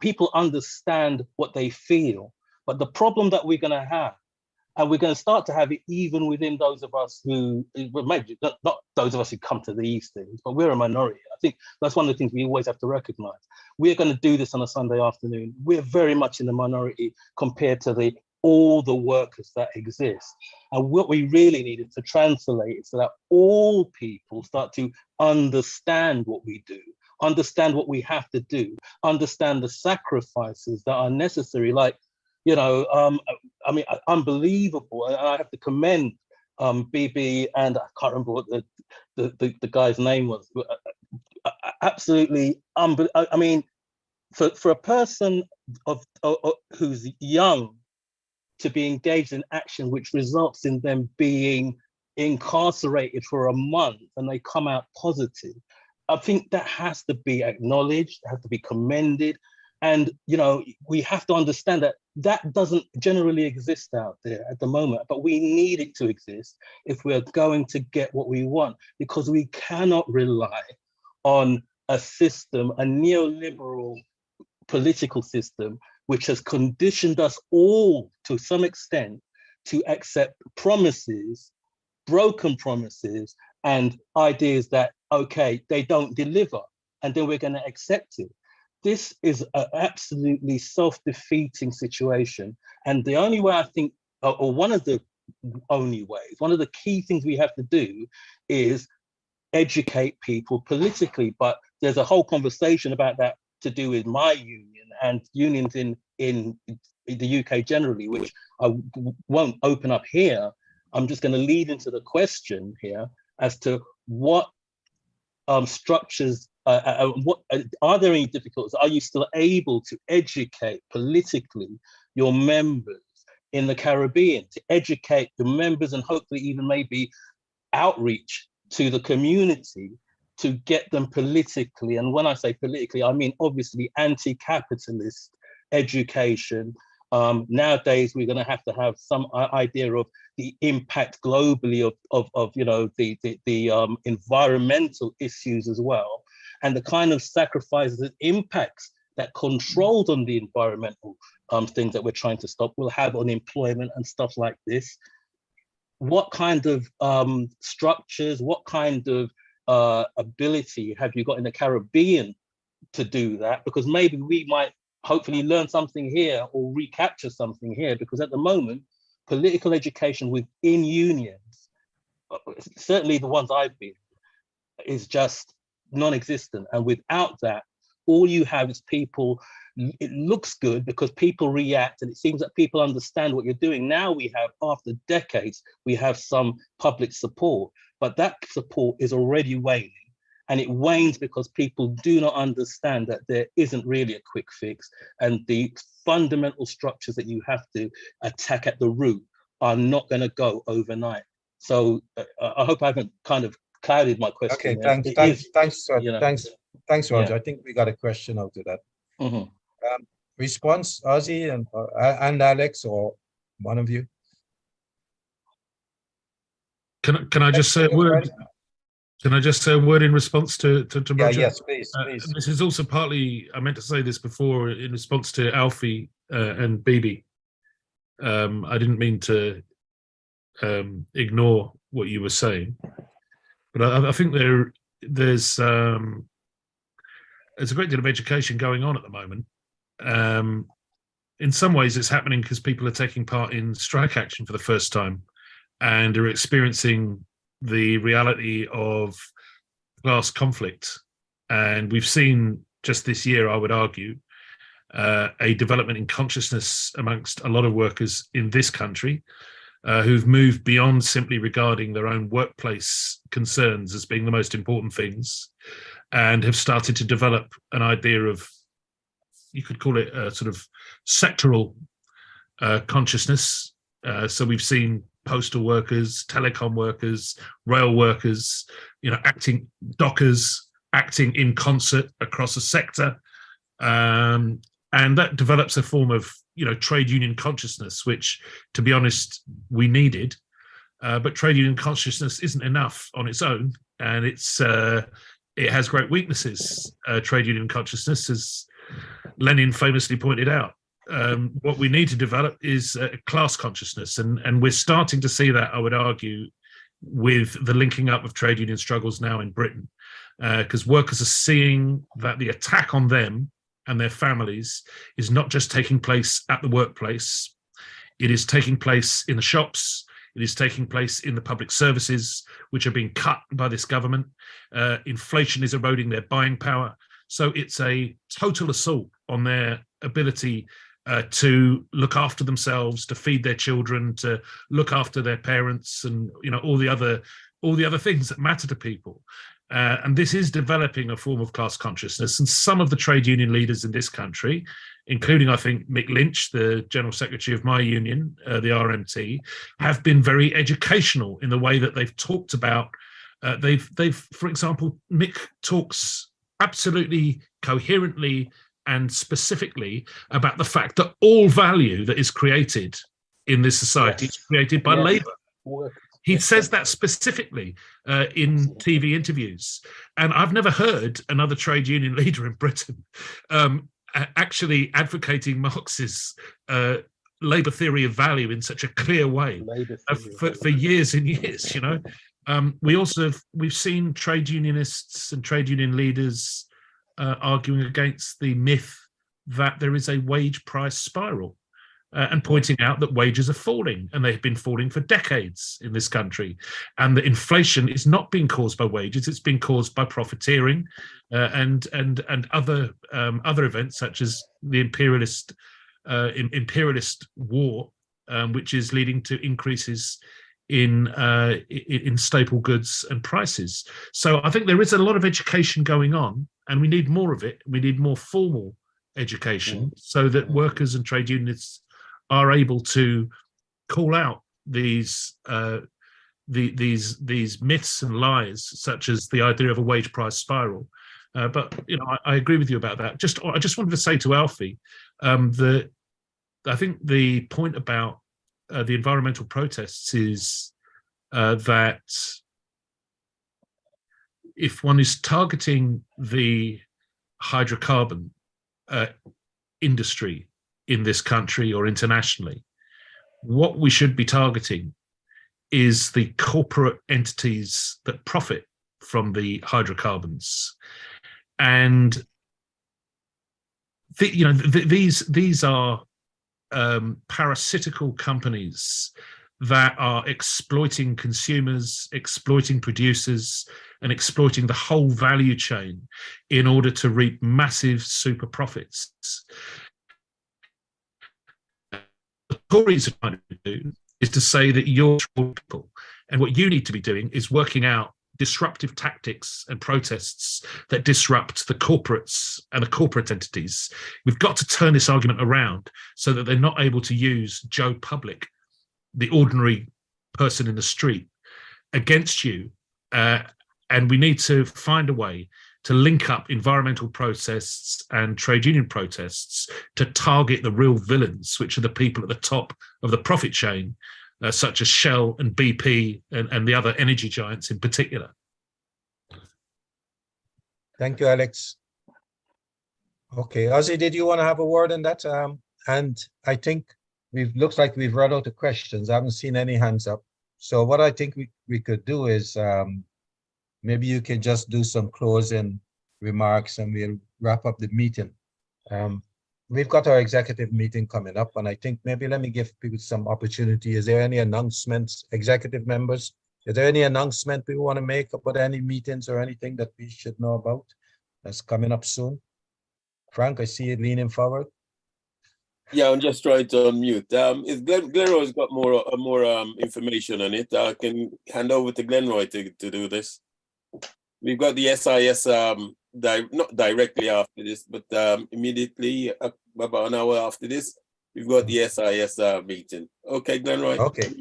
People understand what they feel, but the problem that we're going to have, and we're going to start to have it even within those of us who, well, maybe not those of us who come to these things, but we're a minority. I think that's one of the things we always have to recognize. We're going to do this on a Sunday afternoon. We're very much in the minority compared to all the workers that exist. And what we really need is to translate it so that all people start to understand what we do, understand what we have to do, understand the sacrifices that are necessary. Like, you know, I mean, unbelievable. And I have to commend BB, and I can't remember what the guy's name was. Absolutely, I mean, for a person who's young, to be engaged in action which results in them being incarcerated for a month and they come out positive, I think that has to be acknowledged, has to be commended. And, you know, we have to understand that that doesn't generally exist out there at the moment, but we need it to exist if we're going to get what we want, because we cannot rely on a system, a neoliberal political system, which has conditioned us all to some extent to accept promises, broken promises, and ideas that, okay, they don't deliver, and then we're going to accept it. This is an absolutely self-defeating situation. And the only way I think, or one of the only ways, one of the key things we have to do is educate people politically. But there's a whole conversation about that to do with my union and unions in the UK generally, which I won't open up here. I'm just going to lead into the question here as to what structures, what are there any difficulties? Are you still able to educate politically your members in the Caribbean, to educate the members and hopefully even maybe outreach to the community to get them politically? And when I say politically, I mean obviously anti-capitalist education. Nowadays, we're going to have some idea of the impact globally of you know, the environmental issues as well, and the kind of sacrifices and impacts that controls on the environmental things that we're trying to stop will have on employment and stuff like this. What kind of structures, what kind of ability have you got in the Caribbean to do that? Because maybe we might hopefully learn something here or recapture something here, because at the moment, political education within unions, certainly the ones I've been, is just non-existent. And without that, all you have is people, it looks good because people react and it seems that people understand what you're doing. Now we have, after decades, we have some public support, but that support is already waning. And it wanes because people do not understand that there isn't really a quick fix, and the fundamental structures that you have to attack at the root are not going to go overnight. So I hope I haven't kind of clouded my question. Okay, thanks, Roger. Yeah. I think we got a question out of that. Mm-hmm. response, Ozzy and Alex, or one of you? Can I just say a word? Can I just say a word in response to Yeah, Roger? yes, please, please. This is also partly, I meant to say this before, in response to Alfie and Bibi. I didn't mean to ignore what you were saying, but I think there's a great deal of education going on at the moment. In some ways, it's happening because people are taking part in strike action for the first time and are experiencing the reality of class conflict. And we've seen just this year, I would argue, a development in consciousness amongst a lot of workers in this country who've moved beyond simply regarding their own workplace concerns as being the most important things, and have started to develop an idea of, you could call it a sort of sectoral consciousness. So we've seen postal workers, telecom workers, rail workers, dockers acting in concert across a sector. And that develops a form of, trade union consciousness, which, to be honest, we needed. But trade union consciousness isn't enough on its own, and it has great weaknesses. Trade union consciousness, as Lenin famously pointed out. What we need to develop is a class consciousness, and we're starting to see that, I would argue, with the linking up of trade union struggles now in Britain, because workers are seeing that the attack on them and their families is not just taking place at the workplace, it is taking place in the shops, it is taking place in the public services, which are being cut by this government. Inflation is eroding their buying power. So it's a total assault on their ability to look after themselves, to feed their children, to look after their parents, and all the other things that matter to people. And this is developing a form of class consciousness. And some of the trade union leaders in this country, including, I think, Mick Lynch, the General Secretary of my union, the RMT, have been very educational in the way that they've talked about. For example, Mick talks absolutely coherently and specifically about the fact that all value that is created in this society is created by labour. He says that specifically in TV interviews. And I've never heard another trade union leader in Britain actually advocating Marx's labour theory of value in such a clear way for years and years, we've seen trade unionists and trade union leaders arguing against the myth that there is a wage price spiral. And pointing out that wages are falling, and they've been falling for decades in this country, and that inflation is not being caused by wages; it's being caused by profiteering and other events such as the imperialist war, which is leading to increases in staple goods and prices. So I think there is a lot of education going on, and we need more of it. We need more formal education so that workers and trade unionists are able to call out these myths and lies, such as the idea of a wage price spiral. But I agree with you about that. I just wanted to say to Alfie that I think the point about the environmental protests is that if one is targeting the hydrocarbon industry in this country or internationally, what we should be targeting is the corporate entities that profit from the hydrocarbons. And these are parasitical companies that are exploiting consumers, exploiting producers, and exploiting the whole value chain in order to reap massive super profits. The Tories are trying to do is to say that you're people, and what you need to be doing is working out disruptive tactics and protests that disrupt the corporates and the corporate entities. We've got to turn this argument around so that they're not able to use Joe Public, the ordinary person in the street, against you. And we need to find a way to link up environmental protests and trade union protests to target the real villains, which are the people at the top of the profit chain, such as Shell and BP and the other energy giants in particular. Thank you, Alex. Okay, Ozzie, did you want to have a word on that? And I think looks like we've run out of questions. I haven't seen any hands up. So what I think we could do is maybe you can just do some closing remarks and we'll wrap up the meeting. We've got our executive meeting coming up, and I think maybe let me give people some opportunity. Is there any announcements, executive members? Is there any announcement we want to make about any meetings or anything that we should know about that's coming up soon? Frank, I see you leaning forward. Yeah, I'm just trying to unmute. Is Glenroy's got more information on it? I can hand over to Glenroy to do this. We've got the SIS not directly after this, but immediately about an hour after this, we've got the SIS meeting. Okay, Glenroy. Okay.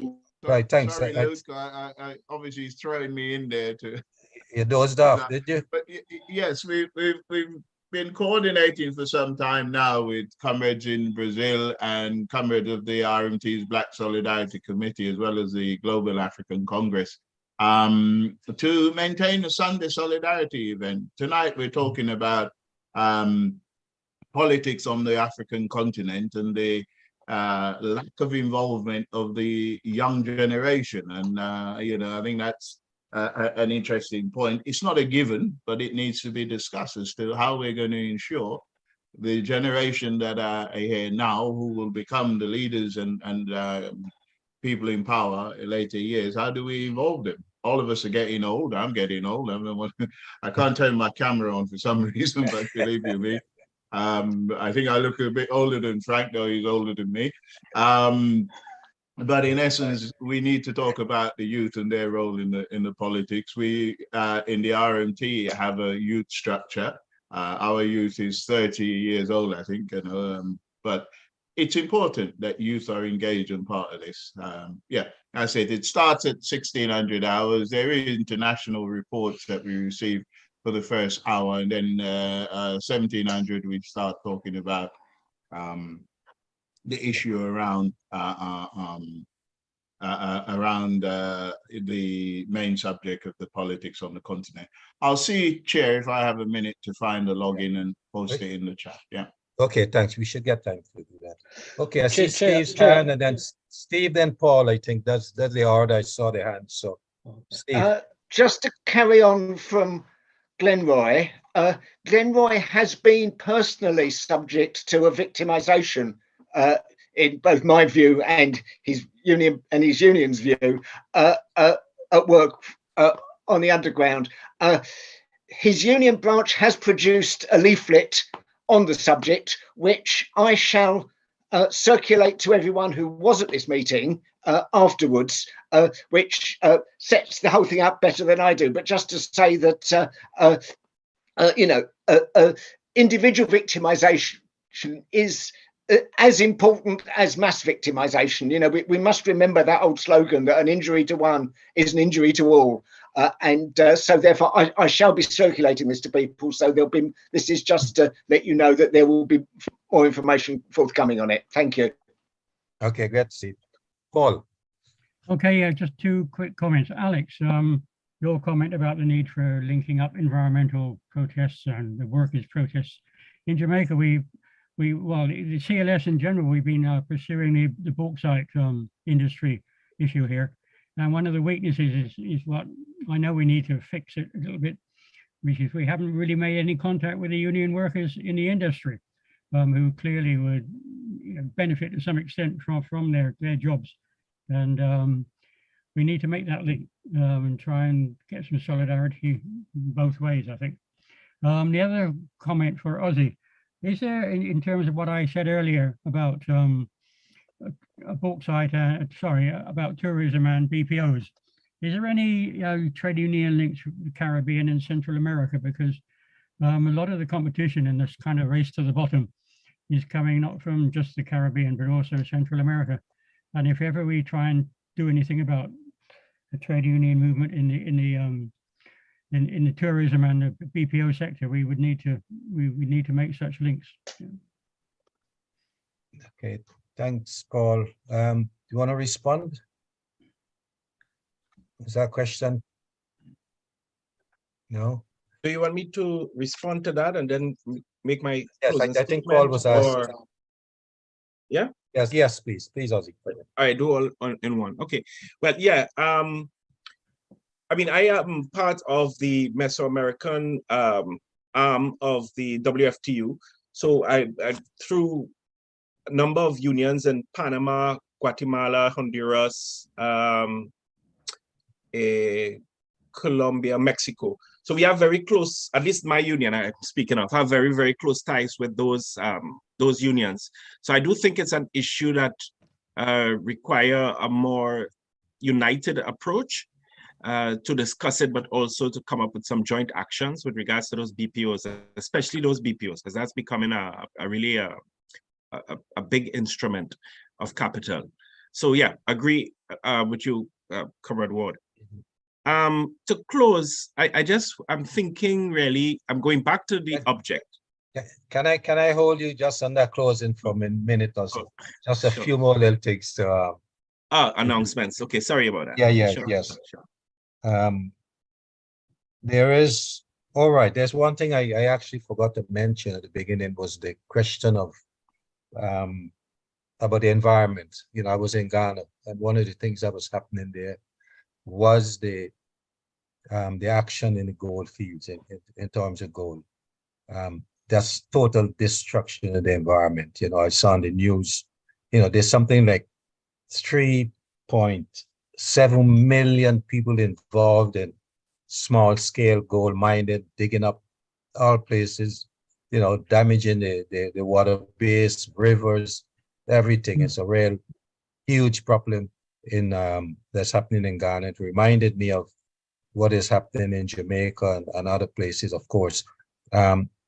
Right, thanks. Sorry, Luke. I obviously he's throwing me in there to. You dozed off, did you? But yes, we've been coordinating for some time now with comrades in Brazil and comrades of the RMT's Black Solidarity Committee, as well as the Global African Congress, to maintain a Sunday Solidarity event. Tonight, we're talking about politics on the African continent and the lack of involvement of the young generation. And, I think that's an interesting point. It's not a given, but it needs to be discussed as to how we're going to ensure the generation that are here now, who will become the leaders and people in power in later years, how do we involve them? All of us are getting old. I'm getting old. I can't turn my camera on for some reason, but believe you me, I think I look a bit older than Frank, though he's older than me. But in essence, we need to talk about the youth and their role in the politics. We in the RMT have a youth structure. Our youth is 30 years old, I think, but it's important that youth are engaged and part of this. Yeah, I said it starts at 1600 hours. There are international reports that we receive for the first hour, and then 1700 we start talking about the issue around the main subject of the politics on the continent. I'll see, Chair, if I have a minute to find the login and post it in the chat. Yeah. Okay, thanks. We should get time to do that. Okay, I see Chair, Steve's hand, and then Steve, then Paul. I think that's the order. I saw the hand. So, Steve. Just to carry on from Glenroy, Glenroy has been personally subject to a victimization in both my view and his union's view at work on the underground. His union branch has produced a leaflet on the subject, which I shall circulate to everyone who was at this meeting afterwards, which sets the whole thing up better than I do. But just to say that, individual victimization is as important as mass victimization. We must remember that old slogan that an injury to one is an injury to all. So therefore I shall be circulating this to people. So this is just to let you know that there will be more information forthcoming on it. Thank you. Okay, great, Steve. Paul. Okay, yeah, just two quick comments. Alex, your comment about the need for linking up environmental protests and the workers' protests in Jamaica. Well, the CLS in general, we've been pursuing the bauxite industry issue here. And one of the weaknesses is what I know we need to fix it a little bit, which is we haven't really made any contact with the union workers in the industry, who clearly would benefit to some extent from their jobs. And we need to make that link and try and get some solidarity both ways, I think. The other comment for Ozzie, is there, in terms of what I said earlier about bauxite, about tourism and BPOs, is there any trade union links with the Caribbean and Central America? Because a lot of the competition in this kind of race to the bottom is coming not from just the Caribbean, but also Central America. And if ever we try and do anything about the trade union movement in in the tourism and the BPO sector, we would need to make such links. Okay, thanks, Paul. Do you want to respond? Is that a question? No? Do you want me to respond to that and then make my Yes, I closing think Paul statement, was or- asking. Yeah? Yes, please, Ozzie. I do all in one. Okay. Well, yeah. I mean, I am part of the Mesoamerican arm of the WFTU. So I through a number of unions in Panama, Guatemala, Honduras, Colombia, Mexico. So we have very close, at least my union I'm speaking of, have very, very close ties with those unions. So I do think it's an issue that require a more united approach to discuss it, but also to come up with some joint actions with regards to those BPOs, especially those BPOs, because that's becoming a really a big instrument of capital. So yeah, agree with you, Comrade Ward. To close, I'm thinking really, I'm going back to the object. Can I hold you just on that closing for a minute or so? Just a few more little things to announcements. Okay, sorry about that. Yeah, Sure, yes. sure. There's one thing I actually forgot to mention at the beginning, was the question of about the environment. You know, I was in Ghana, and one of the things that was happening there was the action in the gold fields in terms of gold. That's total destruction of the environment. You know, I saw on the news, you know, there's something like 3.7 million people involved in small scale gold mining, digging up all places, you know, damaging the water base, rivers, everything. It's a real huge problem in that's happening in Ghana. It reminded me of what is happening in Jamaica and other places, of course.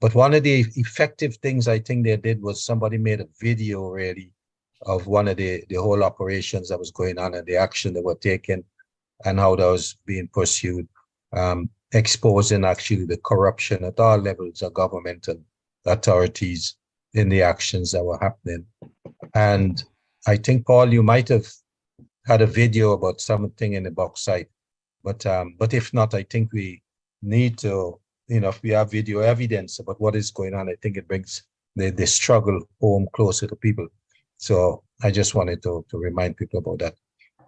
But one of the effective things I think they did was somebody made a video really of one of the whole operations that was going on and the action that were taken and how that was being pursued, exposing actually the corruption at all levels of government and authorities in the actions that were happening. And I think, Paul, you might have had a video about something in the bauxite, but if not, I think we need to, you know, if we have video evidence about what is going on, I think it brings the struggle home closer to people. So I just wanted to remind people about that.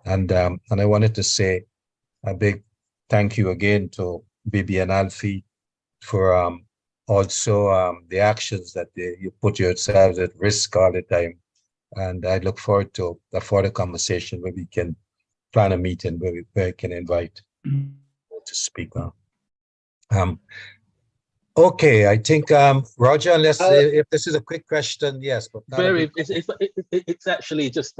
And I wanted to say a big thank you again to Bibi and Alfie for also the actions that you put yourselves at risk all the time. And I look forward to a further conversation where we can plan a meeting where we can invite to speak on. Okay, I think Roger, unless if this is a quick question, yes, but not it's actually just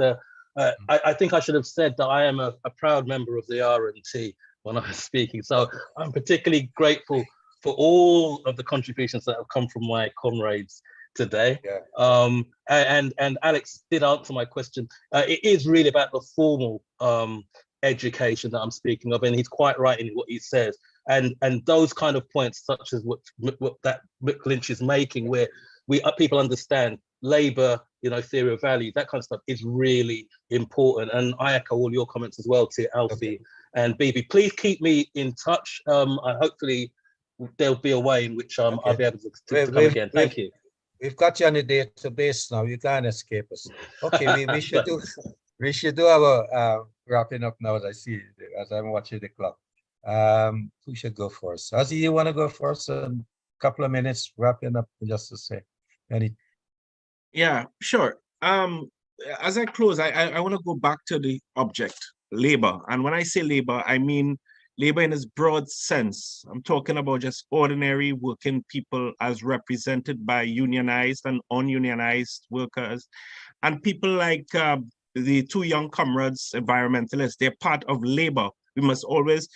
I think I should have said that I am a proud member of the R&T when I was speaking. So I'm particularly grateful for all of the contributions that have come from my comrades today. Yeah. And Alex did answer my question. It is really about the formal education that I'm speaking of, and he's quite right in what he says. And those kind of points, such as what that Mick Lynch is making, where people understand labor, you know, theory of value, that kind of stuff is really important. And I echo all your comments as well to Alfie and Bibi. Please keep me in touch. Hopefully there'll be a way in which I'll be able to come again. Thank you. We've got you on the database now. You can't escape us. Okay, we should do our wrapping up now, as I'm watching the clock. Who should go first? Ozzie, you want to go first? A couple of minutes wrapping up, just to say any. Yeah, sure. As I close, I want to go back to the object, labor. And when I say labor, I mean labor in its broad sense. I'm talking about just ordinary working people as represented by unionized and ununionized workers, and people like the two young comrades, environmentalists. They're part of labor. We must always,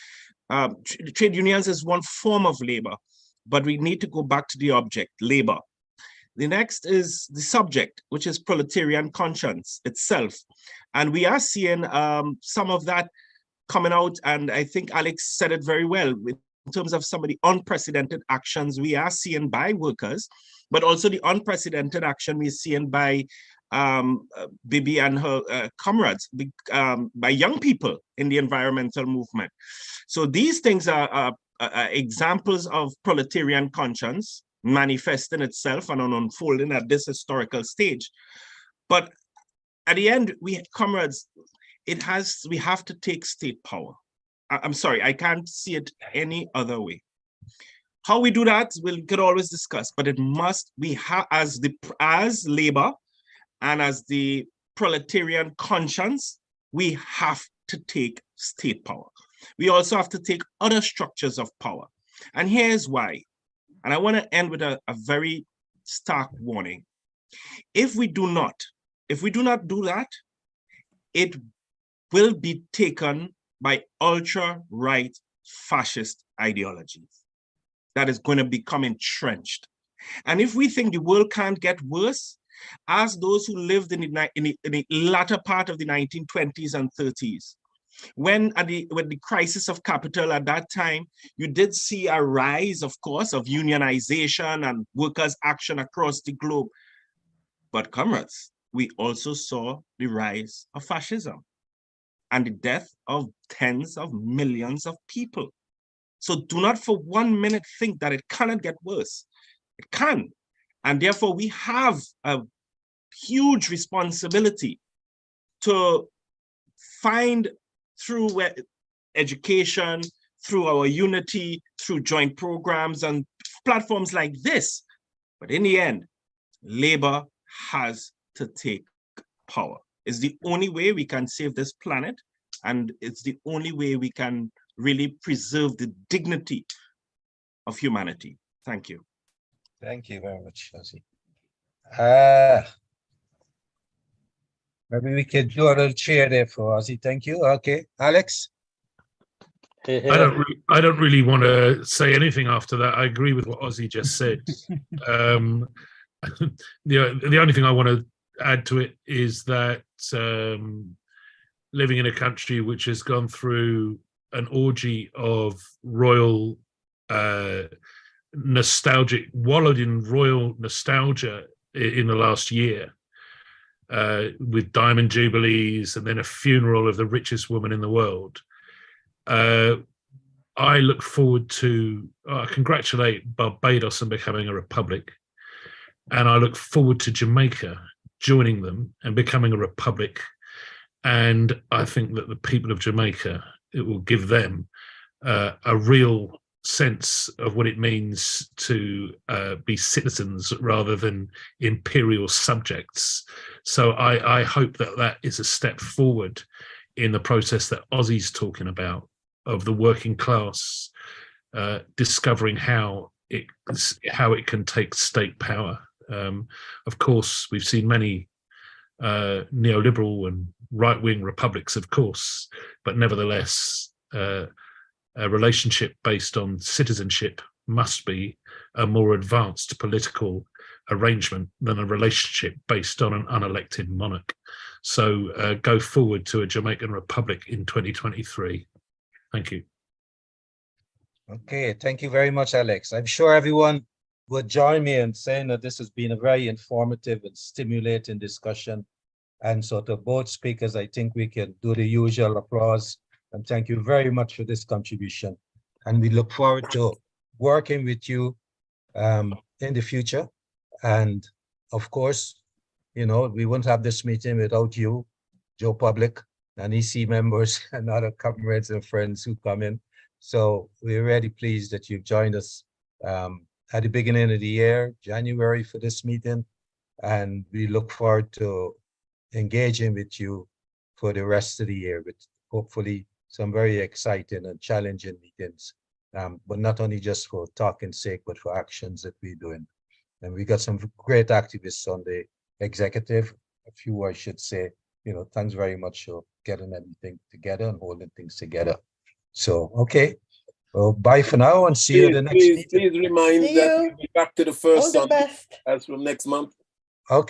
trade unions is one form of labor, but we need to go back to the object, labor. The next is the subject, which is proletarian conscience itself. And we are seeing some of that coming out, and I think Alex said it very well, with terms of some of the unprecedented actions we are seeing by workers, but also the unprecedented action we're seeing by Bibi and her comrades, by young people in the environmental movement. So these things are examples of proletarian conscience manifesting itself and unfolding at this historical stage. But at the end, comrades, we have to take state power. I'm sorry, I can't see it any other way. How we do that, we could always discuss, but it must, we have, as labor and as the proletarian conscience, we have to take state power. We also have to take other structures of power. And here's why. And I want to end with a very stark warning. If we do not do that, it will be taken by ultra-right fascist ideologies that is going to become entrenched. And if we think the world can't get worse, ask those who lived in the latter part of the 1920s and 30s, when the crisis of capital at that time, you did see a rise, of course, of unionization and workers' action across the globe. But comrades, we also saw the rise of fascism and the death of tens of millions of people. So do not for 1 minute think that it cannot get worse. It can. And therefore, we have a huge responsibility to find through education, through our unity, through joint programs and platforms like this. But in the end, labor has to take power. It's the only way we can save this planet, and it's the only way we can really preserve the dignity of humanity. Thank you. Thank you very much, Ozzie. Maybe we could do a little cheer there for Ozzie. Thank you. Okay, Alex. I don't really want to say anything after that. I agree with what Ozzie just said. The only thing I want to add to it is that living in a country which has gone through an orgy of royal wallowed in royal nostalgia in the last year, with diamond jubilees and then a funeral of the richest woman in the world. I look forward to, congratulate Barbados on becoming a republic. And I look forward to Jamaica joining them and becoming a republic. And I think that the people of Jamaica, it will give them a real sense of what it means to be citizens rather than imperial subjects. So I hope that that is a step forward in the process that Ozzie's talking about, of the working class discovering how it can take state power. Of course, we've seen many neoliberal and right-wing republics, of course, but nevertheless, a relationship based on citizenship must be a more advanced political arrangement than a relationship based on an unelected monarch. So go forward to a Jamaican republic in 2023. Thank you. Okay, thank you very much, Alex. I'm sure everyone would join me in saying that this has been a very informative and stimulating discussion. And so to both speakers, I think we can do the usual applause. And thank you very much for this contribution. And we look forward to working with you in the future. And of course, you know, we wouldn't have this meeting without you, Joe Public, and EC members and other comrades and friends who come in. So we're really pleased that you've joined us at the beginning of the year, January, for this meeting. And we look forward to engaging with you for the rest of the year with hopefully some very exciting and challenging meetings, but not only just for talking sake, but for actions that we're doing. And we got some great activists on the executive, a few I should say, you know, thanks very much for getting everything together and holding things together. So, okay, well, bye for now and see you in the next meeting. Please remind that we'll be back to the first All the Sunday best. as from next month. Okay.